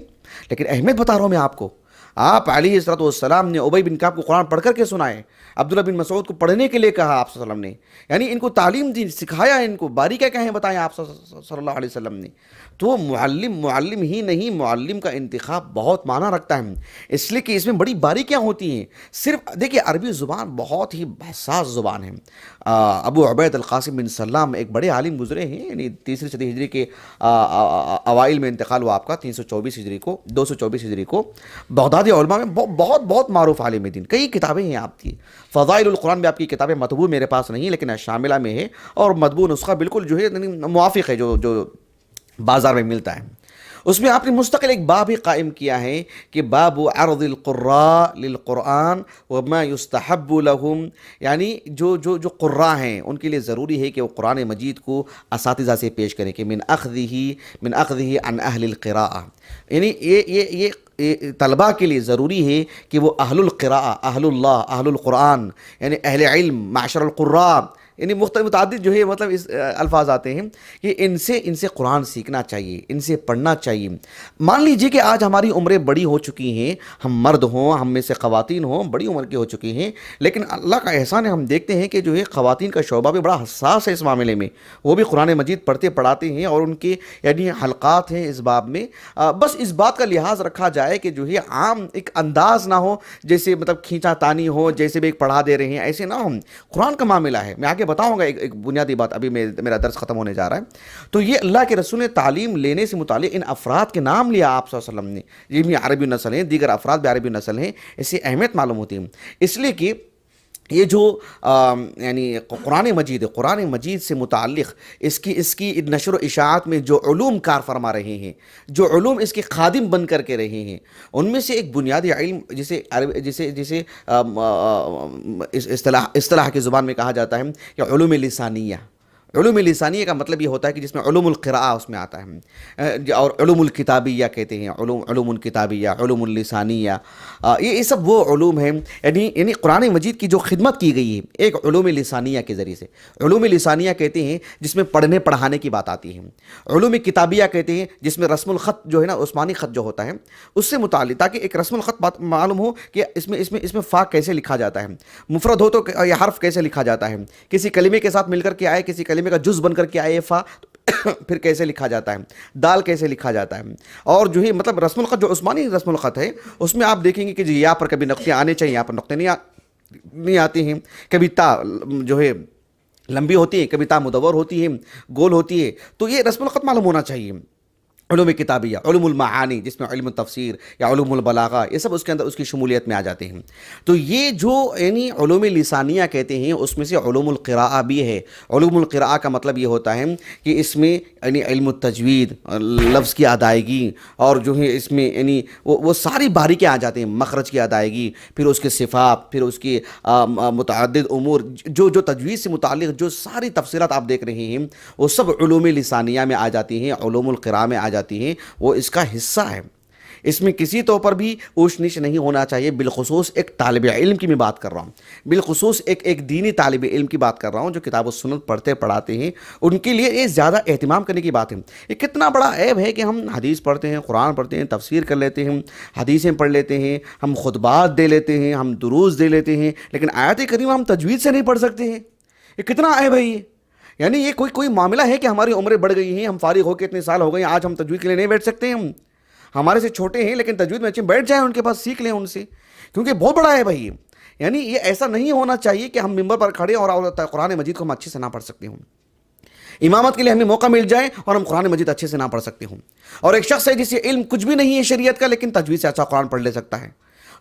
[SPEAKER 2] لیکن اہمیت بتا رہا ہوں میں آپ کو. آپ علیہ الصلوۃ والسلام نے ابی بن کعب کو قرآن پڑھ کر کے سنائے, عبداللہ بن مسعود کو پڑھنے کے لیے کہا آپ صلی اللہ علیہ وسلم نے, یعنی ان کو تعلیم دی, سکھایا, ان کو باریکیاں کہیں بتائیں آپ صلی اللہ علیہ وسلم نے. تو معلم ہی نہیں, معلم کا انتخاب بہت معنی رکھتا ہے, اس لیے کہ اس میں بڑی باریکیاں ہوتی ہیں. صرف دیکھیے عربی زبان بہت ہی حساس زبان ہے. ابو عبید القاسم بن سلام ایک بڑے عالم گزرے ہیں, یعنی 3ری صدی ہجری کے اوائل میں انتقال ہوا آپ کا, 324 ہجری کو, 224 ہجری کو. بغدادی علماء میں بہت معروف عالم دین, کئی کتابیں ہیں آپ کی. فضائل القرآن میں آپ کی کتابیں مطبوع میرے پاس نہیں, لیکن شاملہ میں ہے, اور مطبوع نسخہ بالکل جو ہے موافق ہے جو بازار میں ملتا ہے. اس میں آپ نے مستقل ایک باب ہی قائم کیا ہے کہ باب عرض القراء للقرآن وما يستحب لهم, یعنی جو قراء ہیں ان کے لیے ضروری ہے کہ وہ قرآن مجید کو اساتذہ سے پیش کریں, کہ من اخذه عن اہل القراءة, یعنی یہ طلباء کے لیے ضروری ہے کہ وہ اہل القراء, اہل اللہ, اہل القرآن, یعنی اہل علم, معشر القراء, یعنی متعدد جو ہے مطلب اس الفاظ آتے ہیں کہ ان سے قرآن سیکھنا چاہیے, ان سے پڑھنا چاہیے. مان لیجئے کہ آج ہماری عمریں بڑی ہو چکی ہیں, ہم مرد ہوں, ہم میں سے خواتین ہوں, بڑی عمر کی ہو چکی ہیں, لیکن اللہ کا احسان ہے, ہم دیکھتے ہیں کہ جو ہے خواتین کا شعبہ بھی بڑا حساس ہے اس معاملے میں. وہ بھی قرآن مجید پڑھاتے ہیں, اور ان کے یعنی حلقات ہیں اس باب میں. بس اس بات کا لحاظ رکھا جائے کہ جو ہے عام ایک انداز نہ ہو, جیسے مطلب کھینچا تانی ہو, جیسے بھی ایک پڑھا دے رہے ہیں, ایسے نہ ہو. قرآن کا معاملہ ہے, میں آگے بتاؤں گا ایک بنیادی بات, ابھی میرا درس ختم ہونے جا رہا ہے. تو یہ اللہ کے رسول نے تعلیم لینے سے متعلق ان افراد کے نام لیا آپ صلی اللہ علیہ وسلم نے, یہ بھی عربی نسل ہیں, دیگر افراد بھی عربی نسل ہیں, اس سے اہمیت معلوم ہوتی ہے. اس لیے کہ یہ جو یعنی قرآن مجید ہے, قرآن مجید سے متعلق اس کی نشر و اشاعت میں جو علوم کار فرما رہے ہیں, جو علوم اس کے خادم بن کر کے رہے ہیں, ان میں سے ایک بنیادی علم جسے اصطلاح کی زبان میں کہا جاتا ہے کہ علوم لسانیہ. علوم لسانیہ کا مطلب یہ ہوتا ہے کہ جس میں علوم القراءہ اس میں آتا ہے, اور علوم الکتابیہ کہتے ہیں, علوم الکتابیہ, علوم اللسانیہ, یہ سب وہ علوم ہیں. یعنی قرآن مجید کی جو خدمت کی گئی ہے ایک علوم لسانیہ کے ذریعے سے. علوم لسانیہ کہتے ہیں جس میں پڑھنے پڑھانے کی بات آتی ہے. علوم کتابیہ کہتے ہیں جس میں رسم الخط جو ہے نا, عثمانی خط جو ہوتا ہے اس سے متعلق, تاکہ ایک رسم الخط بات معلوم ہو کہ اس میں فا کیسے لکھا جاتا ہے, مفرد ہو تو یہ حرف کیسے لکھا جاتا ہے, کسی کلمے کے ساتھ مل کر کے آئے, کسی کلمے کا جز بن کر کے آئے فا, پھر کیسے لکھا جاتا ہے, دال کیسے لکھا جاتا ہے. اور جو ہے مطلب رسم الخط جو عثمانی رسم الخط ہے اس میں آپ دیکھیں گے کہ یا پر کبھی نقطے آنے چاہیے, یہاں پر نقطے نہیں آتے ہیں, کبھی تا جو ہے لمبی ہوتی ہے, کبھی تا مدور ہوتی ہے, گول ہوتی ہے. تو یہ رسم الخط معلوم ہونا چاہیے. علوم کتابیہ، علوم المعانی جس میں علم تفسیر یا علوم البلاغہ، یہ سب اس کے اندر اس کی شمولیت میں آ جاتے ہیں۔ تو یہ جو یعنی علوم لسانیہ کہتے ہیں اس میں سے علوم القراءہ بھی ہے۔ علوم القراءہ کا مطلب یہ ہوتا ہے کہ اس میں یعنی علم التجوید، لفظ کی ادائیگی، اور جو ہے اس میں یعنی وہ ساری باریکیاں آ جاتے ہیں، مخرج کی ادائیگی، پھر اس کے صفات، پھر اس کی متعدد امور، جو تجوید سے متعلق جو ساری تفصیلات آپ دیکھ رہے ہیں وہ سب علوم لسانیہ میں آ جاتی ہیں، علوم القراءہ میں آ جاتی ہیں، وہ اس کا حصہ ہے۔ اس میں کسی طور پر بھی اوش نیش نہیں ہونا چاہیے، بالخصوص ایک طالب علم کی میں بات کر رہا ہوں، بالخصوص ایک دینی طالب علم کی بات کر رہا ہوں جو کتاب و سنت پڑھتے پڑھاتے ہیں، ان کے لیے یہ زیادہ اہتمام کرنے کی بات ہے۔ یہ کتنا بڑا عیب ہے کہ ہم حدیث پڑھتے ہیں، قرآن پڑھتے ہیں، تفسیر کر لیتے ہیں، حدیثیں پڑھ لیتے ہیں، ہم خطبات دے لیتے ہیں، ہم دروس دے لیتے ہیں، لیکن آیات کریمہ ہم تجوید سے نہیں پڑھ سکتے ہیں۔ یہ کتنا عیب ہے یہ، یعنی یہ کوئی معاملہ ہے کہ ہماری عمریں بڑھ گئی ہیں، ہم فارغ ہو کے اتنے سال ہو گئے ہیں، آج ہم تجوید کے لیے نہیں بیٹھ سکتے ہیں؟ ہمارے سے چھوٹے ہیں لیکن تجوید میں اچھے بیٹھ جائیں، ان کے پاس سیکھ لیں ان سے، کیونکہ بہت بڑا ہے بھائی۔ یعنی یہ ایسا نہیں ہونا چاہیے کہ ہم ممبر پر کھڑے اور قرآن مجید کو ہم اچھے سے نہ پڑھ سکتے ہوں، امامت کے لیے ہمیں موقع مل جائے اور ہم قرآن مجید اچھے سے نہ پڑھ سکتے ہوں، اور ایک شخص ہے جسے علم کچھ بھی نہیں ہے شریعت کا لیکن تجوید سے اچھا قرآن پڑھ لے سکتا ہے،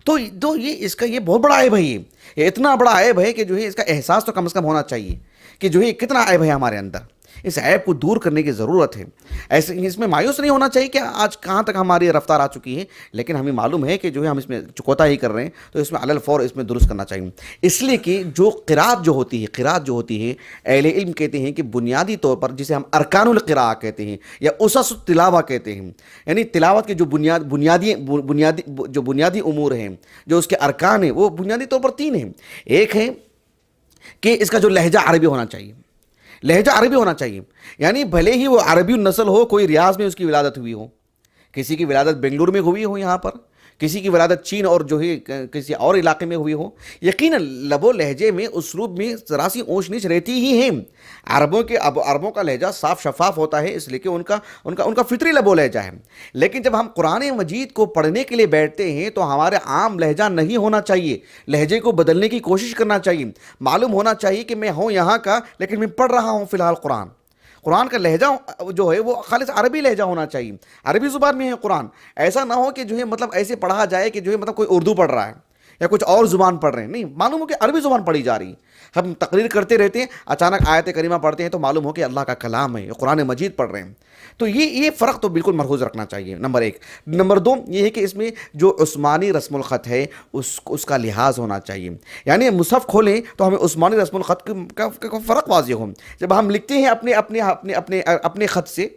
[SPEAKER 2] تو یہ اس کا یہ بہت بڑا عیب ہے، یہ اتنا بڑا عیب ہے کہ جو ہے اس کا احساس تو کم از کم ہونا چاہیے کہ جو ہے کتنا عیب ہے ہمارے اندر۔ اس عیب کو دور کرنے کی ضرورت ہے۔ ایسے اس میں مایوس نہیں ہونا چاہیے کہ آج کہاں تک ہماری رفتار آ چکی ہے، لیکن ہمیں معلوم ہے کہ جو ہے ہم اس میں کوتاہی کر رہے ہیں، تو اس میں علی الفور اس میں درست کرنا چاہیے، اس لیے کہ جو قرات جو ہوتی ہے اہل علم کہتے ہیں کہ بنیادی طور پر جسے ہم ارکان القراءہ کہتے ہیں یا اسس التلاوہ کہتے ہیں، یعنی تلاوت کے جو بنیادی امور ہیں، جو اس کے ارکان ہیں، وہ بنیادی طور پر 3 ہیں۔ ایک ہے کہ اس کا جو لہجہ عربی ہونا چاہیے، لہجہ عربی ہونا چاہیے، یعنی بھلے ہی وہ عربی النسل ہو، کوئی ریاض میں اس کی ولادت ہوئی ہو، کسی کی ولادت بنگلور میں ہوئی ہو، یہاں پر کسی کی ولادت چین اور جو ہے کسی اور علاقے میں ہوئی ہو، یقیناً لب و لہجے میں، اسلوب میں ذرا سی اونچ نیچ رہتی ہی ہیں۔ عربوں کا لہجہ صاف شفاف ہوتا ہے، اس لیے کہ ان کا فطری لب و لہجہ ہے، لیکن جب ہم قرآن مجید کو پڑھنے کے لیے بیٹھتے ہیں تو ہمارے عام لہجہ نہیں ہونا چاہیے، لہجے کو بدلنے کی کوشش کرنا چاہیے، معلوم ہونا چاہیے کہ میں ہوں یہاں کا لیکن میں پڑھ رہا ہوں فی الحال قرآن کا لہجہ جو ہے وہ خالص عربی لہجہ ہونا چاہیے، عربی زبان میں ہے قرآن۔ ایسا نہ ہو کہ جو ہے مطلب ایسے پڑھا جائے کہ جو ہے مطلب کوئی اردو پڑھ رہا ہے یا کچھ اور زبان پڑھ رہے ہیں، نہیں، معلوم ہو کہ عربی زبان پڑھی جا رہی ہے۔ ہم تقریر کرتے رہتے ہیں، اچانک آیت کریمہ پڑھتے ہیں تو معلوم ہو کہ اللہ کا کلام ہے، یہ قرآن مجید پڑھ رہے ہیں۔ تو یہ فرق تو بالکل ملحوظ رکھنا چاہیے، نمبر 1۔ نمبر 2 یہ ہے کہ اس میں جو عثمانی رسم الخط ہے اس کا لحاظ ہونا چاہیے، یعنی مصحف کھولیں تو ہمیں عثمانی رسم الخط کا فرق واضح ہو۔ جب ہم لکھتے ہیں اپنے خط سے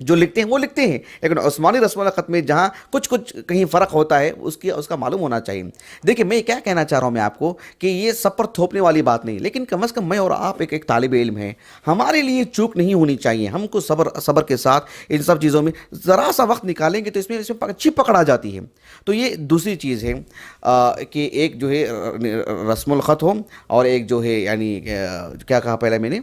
[SPEAKER 2] جو لکھتے ہیں وہ لکھتے ہیں، لیکن عثمانی رسم الخط میں جہاں کچھ کہیں فرق ہوتا ہے اس کا معلوم ہونا چاہیے۔ دیکھیں میں کیا کہنا چاہ رہا ہوں میں آپ کو کہ یہ سب پر تھوپنے والی بات نہیں، لیکن کم از کم میں اور آپ ایک طالب علم ہیں، ہمارے لیے چوک نہیں ہونی چاہیے۔ ہم کو صبر کے ساتھ ان سب چیزوں میں ذرا سا وقت نکالیں گے تو اس میں اچھی پکڑ آ جاتی ہے۔ تو یہ دوسری چیز ہے کہ ایک جو ہے رسم الخط ہو، اور ایک جو ہے یعنی کیا کہا پہلے میں نے،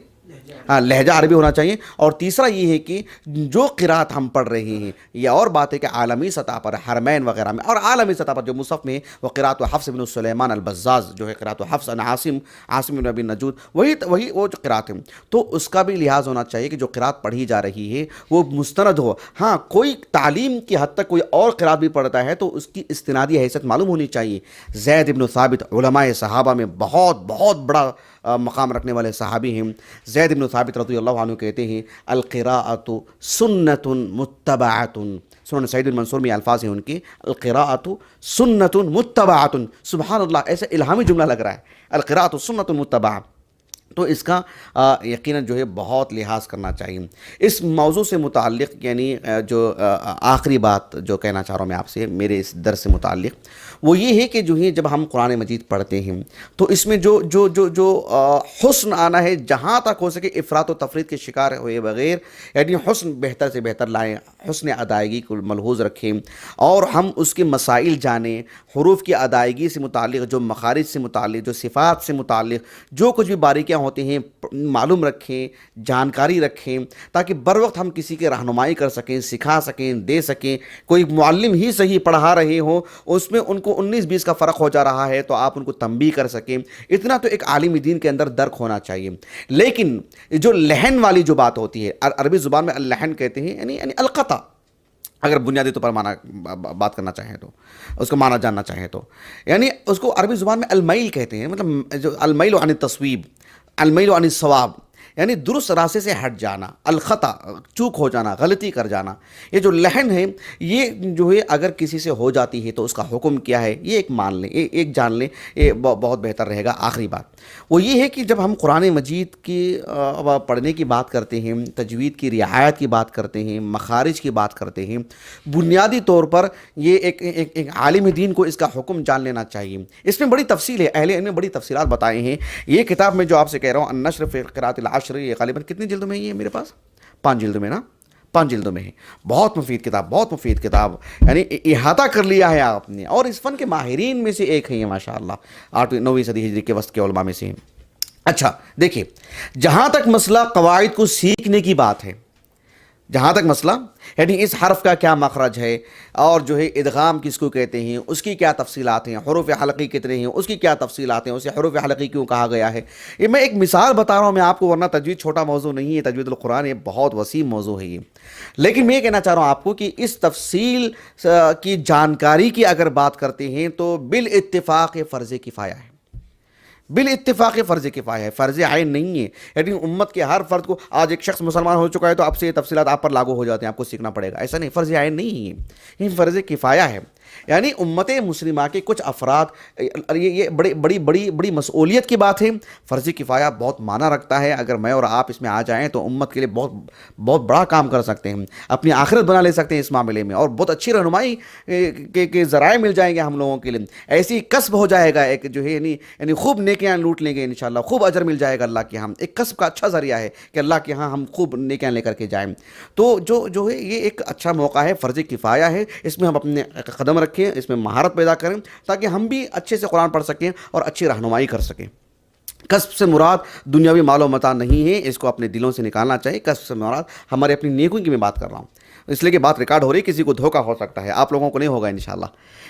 [SPEAKER 2] لہجہ عربی ہونا چاہیے، اور تیسرا یہ ہے کہ جو قرات ہم پڑھ رہے ہیں، یہ اور بات ہے کہ عالمی سطح پر حرمین وغیرہ میں اور عالمی سطح پر جو مصحف میں وہ قرات حفص بن سلیمان البزاز جو ہے قرات حفص عن عاصم بن ابی نجود، وہی وہ جو قرات ہے، تو اس کا بھی لحاظ ہونا چاہیے کہ جو قرات پڑھی جا رہی ہے وہ مستند ہو۔ ہاں کوئی تعلیم کی حد تک کوئی اور قرات بھی پڑھتا ہے تو اس کی استنادی حیثیت معلوم ہونی چاہیے۔ زید بن ثابت علماء صحابہ میں بہت بڑا مقام رکھنے والے صحابی ہیں۔ زید بن ثابت رضی اللہ عنہ کہتے ہیں القراءۃ سنۃ متبعۃ، سنن سعید بن منصور میں الفاظ ہیں ان کے، القراءۃ سنۃ متبعۃ، سبحان اللہ، ایسا الہامی جملہ لگ رہا ہے، القراءۃ سنۃ متبعہ۔ تو اس کا یقیناً جو ہے بہت لحاظ کرنا چاہیے۔ اس موضوع سے متعلق یعنی جو آخری بات جو کہنا چاہ رہا ہوں میں آپ سے میرے اس درس سے متعلق، وہ یہ ہے کہ جو ہے جب ہم قرآن مجید پڑھتے ہیں تو اس میں جو حسن آنا ہے، جہاں تک ہو سکے افراط و تفریط کے شکار ہوئے بغیر، یعنی حسن بہتر سے بہتر لائیں، حسن ادائیگی کو ملحوظ رکھیں، اور ہم اس کے مسائل جانیں، حروف کی ادائیگی سے متعلق، جو مخارج سے متعلق، جو صفات سے متعلق جو کچھ بھی باریکیاں ہوتے ہیں معلوم رکھیں، جانکاری رکھیں، تاکہ بر وقت ہم کسی کی رہنمائی کر سکیں، سکھا سکیں، دے سکیں۔ کوئی معلم ہی صحیح پڑھا رہے ہوں، اس میں ان کو 19-20 کا فرق ہو جا رہا ہے تو آپ ان کو تنبیہ کر سکیں، اتنا تو ایک عالم دین کے اندر درک ہونا چاہیے۔ لیکن جو لحن والی جو بات ہوتی ہے، عربی زبان میں اللحن کہتے ہیں، یعنی القطع، اگر بنیادی طور پر بات کرنا چاہیں تو، اس کو معنی جاننا چاہیں تو، یعنی اس کو عربی زبان میں المیل کہتے ہیں، مطلب جو المیل عن التصویب، المیل عن الصواب، یعنی درست راستے سے ہٹ جانا، الخطا، چوک ہو جانا، غلطی کر جانا۔ یہ جو لحن ہے یہ جو ہے اگر کسی سے ہو جاتی ہے تو اس کا حکم کیا ہے، یہ ایک مان لیں، ایک جان لیں، یہ بہت بہتر رہے گا۔ آخری بات وہ یہ ہے کہ جب ہم قرآن مجید کی پڑھنے کی بات کرتے ہیں، تجوید کی رعایت کی بات کرتے ہیں، مخارج کی بات کرتے ہیں، بنیادی طور پر یہ ایک عالم دین کو اس کا حکم جان لینا چاہیے۔ اس میں بڑی تفصیل ہے، اہل علم نے بڑی تفصیلات بتائے ہیں۔ یہ کتاب میں جو آپ سے کہہ رہا ہوں النشر فی قراءۃ العشر، یہ غالباً کتنی جلدوں میں یہ میرے پاس 5 جلدوں میں نا، 5 جلدوں میں ہے۔ بہت مفید کتاب، بہت مفید کتاب، یعنی احاطہ کر لیا ہے آپ نے، اور اس فن کے ماہرین میں سے ایک ہیں ماشاءاللہ، 8ویں 9ویں صدی ہجری کے وسط کے علماء میں سے ہیں۔ اچھا دیکھیں، جہاں تک مسئلہ قواعد کو سیکھنے کی بات ہے، جہاں تک مسئلہ یعنی اس حرف کا کیا مخرج ہے، اور جو ہے ادغام کس کو کہتے ہیں، اس کی کیا تفصیلات ہیں، حروف حلقی کتنے ہیں، اس کی کیا تفصیلات ہیں، اسے حروف حلقی کیوں کہا گیا ہے، یہ میں ایک مثال بتا رہا ہوں میں آپ کو، ورنہ تجوید چھوٹا موضوع نہیں ہے، تجوید القرآن یہ بہت وسیع موضوع ہے یہ۔ لیکن میں یہ کہنا چاہ رہا ہوں آپ کو کہ اس تفصیل کی جانکاری کی اگر بات کرتے ہیں تو بالاتفاق یہ فرض کفایہ ہے، بالاتفاق فرض کفایہ ہے، فرض عین نہیں ہے۔ یعنی امت کے ہر فرد کو، آج ایک شخص مسلمان ہو چکا ہے تو اب سے یہ تفصیلات آپ پر لاگو ہو جاتے ہیں، آپ کو سیکھنا پڑے گا، ایسا نہیں، فرض عین نہیں ہے، یہ فرض کفایہ ہے۔ یعنی امت مسلمہ کے کچھ افراد، یہ بڑی مسئولیت کی بات ہے۔ فرض کفایہ بہت معنی رکھتا ہے، اگر میں اور آپ اس میں آ جائیں تو امت کے لیے بہت بڑا کام کر سکتے ہیں، اپنی آخرت بنا لے سکتے ہیں اس معاملے میں، اور بہت اچھی رہنمائی کے ذرائع مل جائیں گے ہم لوگوں کے لیے، ایسی کسب ہو جائے گا ایک جو ہے، یعنی خوب نیکیاں لوٹ لیں گے انشاءاللہ، خوب اجر مل جائے گا اللہ کے ہاں، ایک کسب کا اچھا ذریعہ ہے کہ اللہ کے ہاں ہم خوب نیکیاں لے کر کے جائیں۔ تو جو ہے یہ ایک اچھا موقع ہے، فرض کفایہ ہے، اس میں ہم اپنے قدم رکھیں، اس میں مہارت پیدا کریں تاکہ ہم بھی اچھے سے قرآن پڑھ سکیں اور اچھی رہنمائی کر سکیں۔ کسب سے مراد دنیاوی مال و متاع نہیں ہے، اس کو اپنے دلوں سے نکالنا چاہیے۔ کسب سے مراد ہمارے اپنی نیکیوں کی میں بات کر رہا ہوں، اس لیے کہ بات ریکارڈ ہو رہی ہے، کسی کو دھوکہ ہو سکتا ہے، آپ لوگوں کو نہیں ہوگا انشاءاللہ۔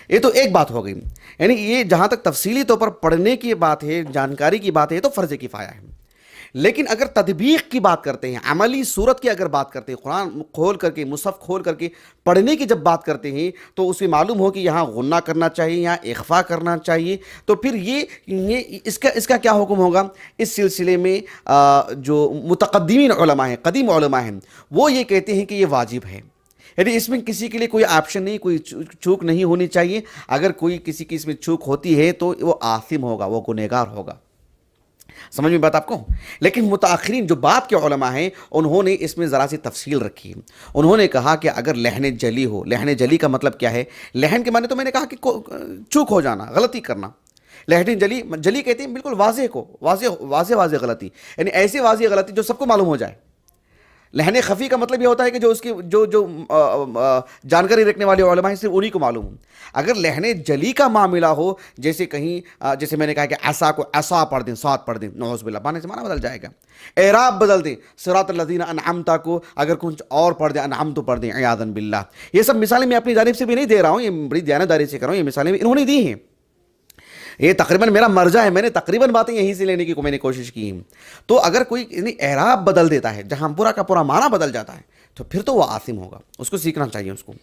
[SPEAKER 2] یہ تو ایک بات ہو گئی، یعنی یہ جہاں تک تفصیلی طور پر پڑھنے کی بات ہے، جانکاری کی بات ہے، تو فرض کفایہ ہے۔ لیکن اگر تطبیق کی بات کرتے ہیں، عملی صورت کی اگر بات کرتے ہیں، قرآن کھول کر کے، مصحف کھول کر کے پڑھنے کی جب بات کرتے ہیں تو اس میں معلوم ہو کہ یہاں غنہ کرنا چاہیے، یہاں اخفا کرنا چاہیے، تو پھر یہ اس کا کیا حکم ہوگا؟ اس سلسلے میں جو متقدمین علماء ہیں، قدیم علماء ہیں، وہ یہ کہتے ہیں کہ یہ واجب ہے، یعنی اس میں کسی کے لیے کوئی آپشن نہیں، کوئی چوک نہیں ہونی چاہیے۔ اگر کوئی کسی کی اس میں چوک ہوتی ہے تو وہ آثم ہوگا، وہ گنہگار ہوگا۔ سمجھ میں بات آپ کو؟ لیکن متاخرین جو بعد کے علماء ہیں انہوں نے اس میں ذرا سی تفصیل رکھی، انہوں نے کہا کہ اگر لحن جلی ہو، لحن جلی کا مطلب کیا ہے؟ لحن کے معنی تو میں نے کہا کہ چوک ہو جانا، غلطی کرنا۔ لحن جلی کہتے ہیں بالکل واضح کو، واضح غلطی، یعنی ایسی واضح غلطی جو سب کو معلوم ہو جائے۔ لحن خفی کا مطلب یہ ہوتا ہے کہ جو اس کی جو جانکاری رکھنے والے علماء ہیں صرف انہی کو معلوم ہوں۔ اگر لحن جلی کا معاملہ ہو، جیسے کہیں جیسے میں نے کہا کہ عصا کو عصا پڑھ دیں، صاد پڑھ دیں، نعوذ باللہ، بانے سے معنی بدل جائے گا۔ اعراب بدل دیں، صراط الذین انعمت کو اگر کچھ اور پڑھ دیں، انعمت پڑھ دیں، عیاذا باللہ۔ یہ سب مثالیں میں اپنی جانب سے بھی نہیں دے رہا ہوں، یہ بڑی دیانتداری سے کر رہا ہوں، یہ مثالیں انہوں نے دی ہیں، یہ تقریباً میرا مرجع ہے، میں نے تقریباً باتیں یہیں سے لینے کی میں نے کوشش کی ہے۔ تو اگر کوئی اعراب بدل دیتا ہے، جہاں پورا کا پورا معنی بدل جاتا ہے، تو پھر تو وہ آثم ہوگا، اس کو سیکھنا چاہیے اس کو۔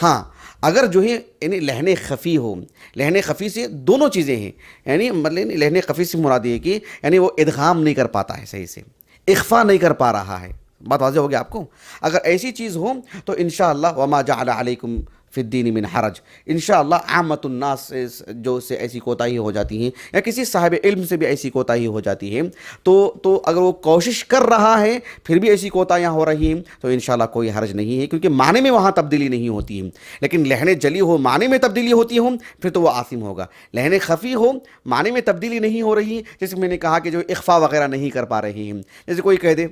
[SPEAKER 2] ہاں اگر جو ہے یعنی لحن خفی ہو، لحن خفی سے دونوں چیزیں ہیں، یعنی مطلب لحن خفی سے مراد یہ کہ یعنی وہ ادغام نہیں کر پاتا ہے صحیح سے، اخفا نہیں کر پا رہا ہے، بات واضح ہو گیا آپ کو؟ اگر ایسی چیز ہو تو انشاءاللہ وما جعل علیکم فی الدین من حرج، انشاءاللہ عامت الناس جو سے ایسی کوتاہی ہو جاتی ہیں، یا کسی صاحب علم سے بھی ایسی کوتاہی ہو جاتی ہے، تو اگر وہ کوشش کر رہا ہے پھر بھی ایسی کوتاہیاں ہو رہی ہیں تو انشاءاللہ کوئی حرج نہیں ہے، کیونکہ معنی میں وہاں تبدیلی نہیں ہوتی ہے۔ لیکن لحن جلی ہو، معنی میں تبدیلی ہوتی ہو، پھر تو وہ آثم ہوگا۔ لحن خفی ہو، معنی میں تبدیلی نہیں ہو رہی، جیسے میں نے کہا کہ جو اخفا وغیرہ نہیں کر پا رہی ہیں، جیسے کوئی کہہ دے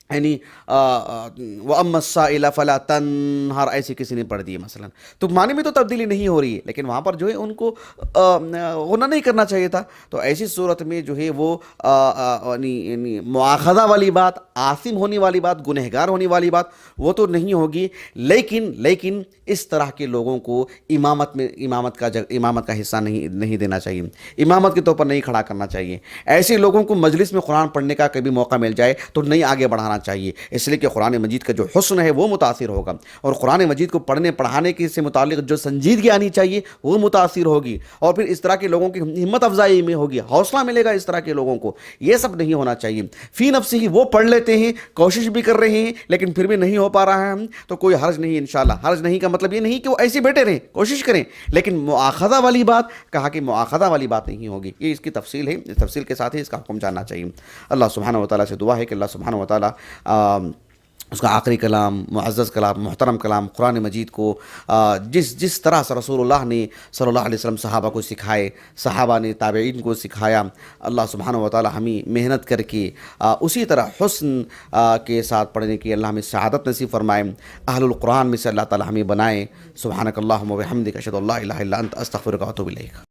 [SPEAKER 2] یعنی وَأَمَّا السَّائِلَ فَلَا تَنْهَرْ، ایسی کسی نے پڑھ دی ہے مثلا، تو معنی میں تو تبدیلی نہیں ہو رہی ہے، لیکن وہاں پر جو ہے ان کو غنہ نہیں کرنا چاہیے تھا۔ تو ایسی صورت میں جو ہے وہ یعنی مواخذہ والی بات، آثم ہونے والی بات، گنہگار ہونے والی بات وہ تو نہیں ہوگی، لیکن اس طرح کے لوگوں کو امامت کا حصہ نہیں دینا چاہیے، امامت کے طور پر نہیں کھڑا کرنا چاہیے۔ ایسے لوگوں کو مجلس میں قرآن پڑھنے کا کبھی موقع مل جائے تو نہیں آگے بڑھانا جانا چاہیے، اس لیے کہ قرآن مجید کا جو حسن ہے وہ متاثر ہوگا، اور قرآن مجید کو پڑھنے پڑھانے کے سے متعلق جو سنجیدگی آنی چاہیے وہ متاثر ہوگی، اور پھر اس طرح کے لوگوں کی ہمت افزائی میں ہوگی، حوصلہ ملے گا اس طرح کے لوگوں کو۔ یہ سب نہیں ہونا چاہیے۔ فی نفسی ہی وہ پڑھ لیتے ہیں، کوشش بھی کر رہے ہیں، لیکن پھر بھی نہیں ہو پا رہا ہے، تو کوئی حرج نہیں انشاءاللہ۔ حرج نہیں کا مطلب یہ نہیں کہ وہ ایسے بیٹھے رہیں، کوشش کریں، لیکن مؤاخذہ والی بات، کہا کہ مؤاخذہ والی بات نہیں ہوگی۔ یہ اس کی تفصیل ہے، اس تفصیل کے ساتھ ہی اس کا حکم جاننا چاہیے۔ اللہ سبحانہ وتعالیٰ سے دعا ہے کہ اللہ سبحانہ وتعالیٰ اس کا آخری کلام، معزز کلام، محترم کلام قرآن مجید کو جس طرح سے رسول اللہ نے صلی اللہ علیہ وسلم صحابہ کو سکھائے، صحابہ نے تابعین کو سکھایا، اللہ سبحانہ وتعالی ہمیں محنت کر کے اسی طرح حسن کے ساتھ پڑھنے کی اللہ ہمیں سعادت نصیب فرمائے، اہل القرآن میں سے اللہ تعالی ہمیں بنائے۔ سبحانک اللہم و بحمدک، اشہد ان لا الہ الا انت، استغفرک و اتوب الیک۔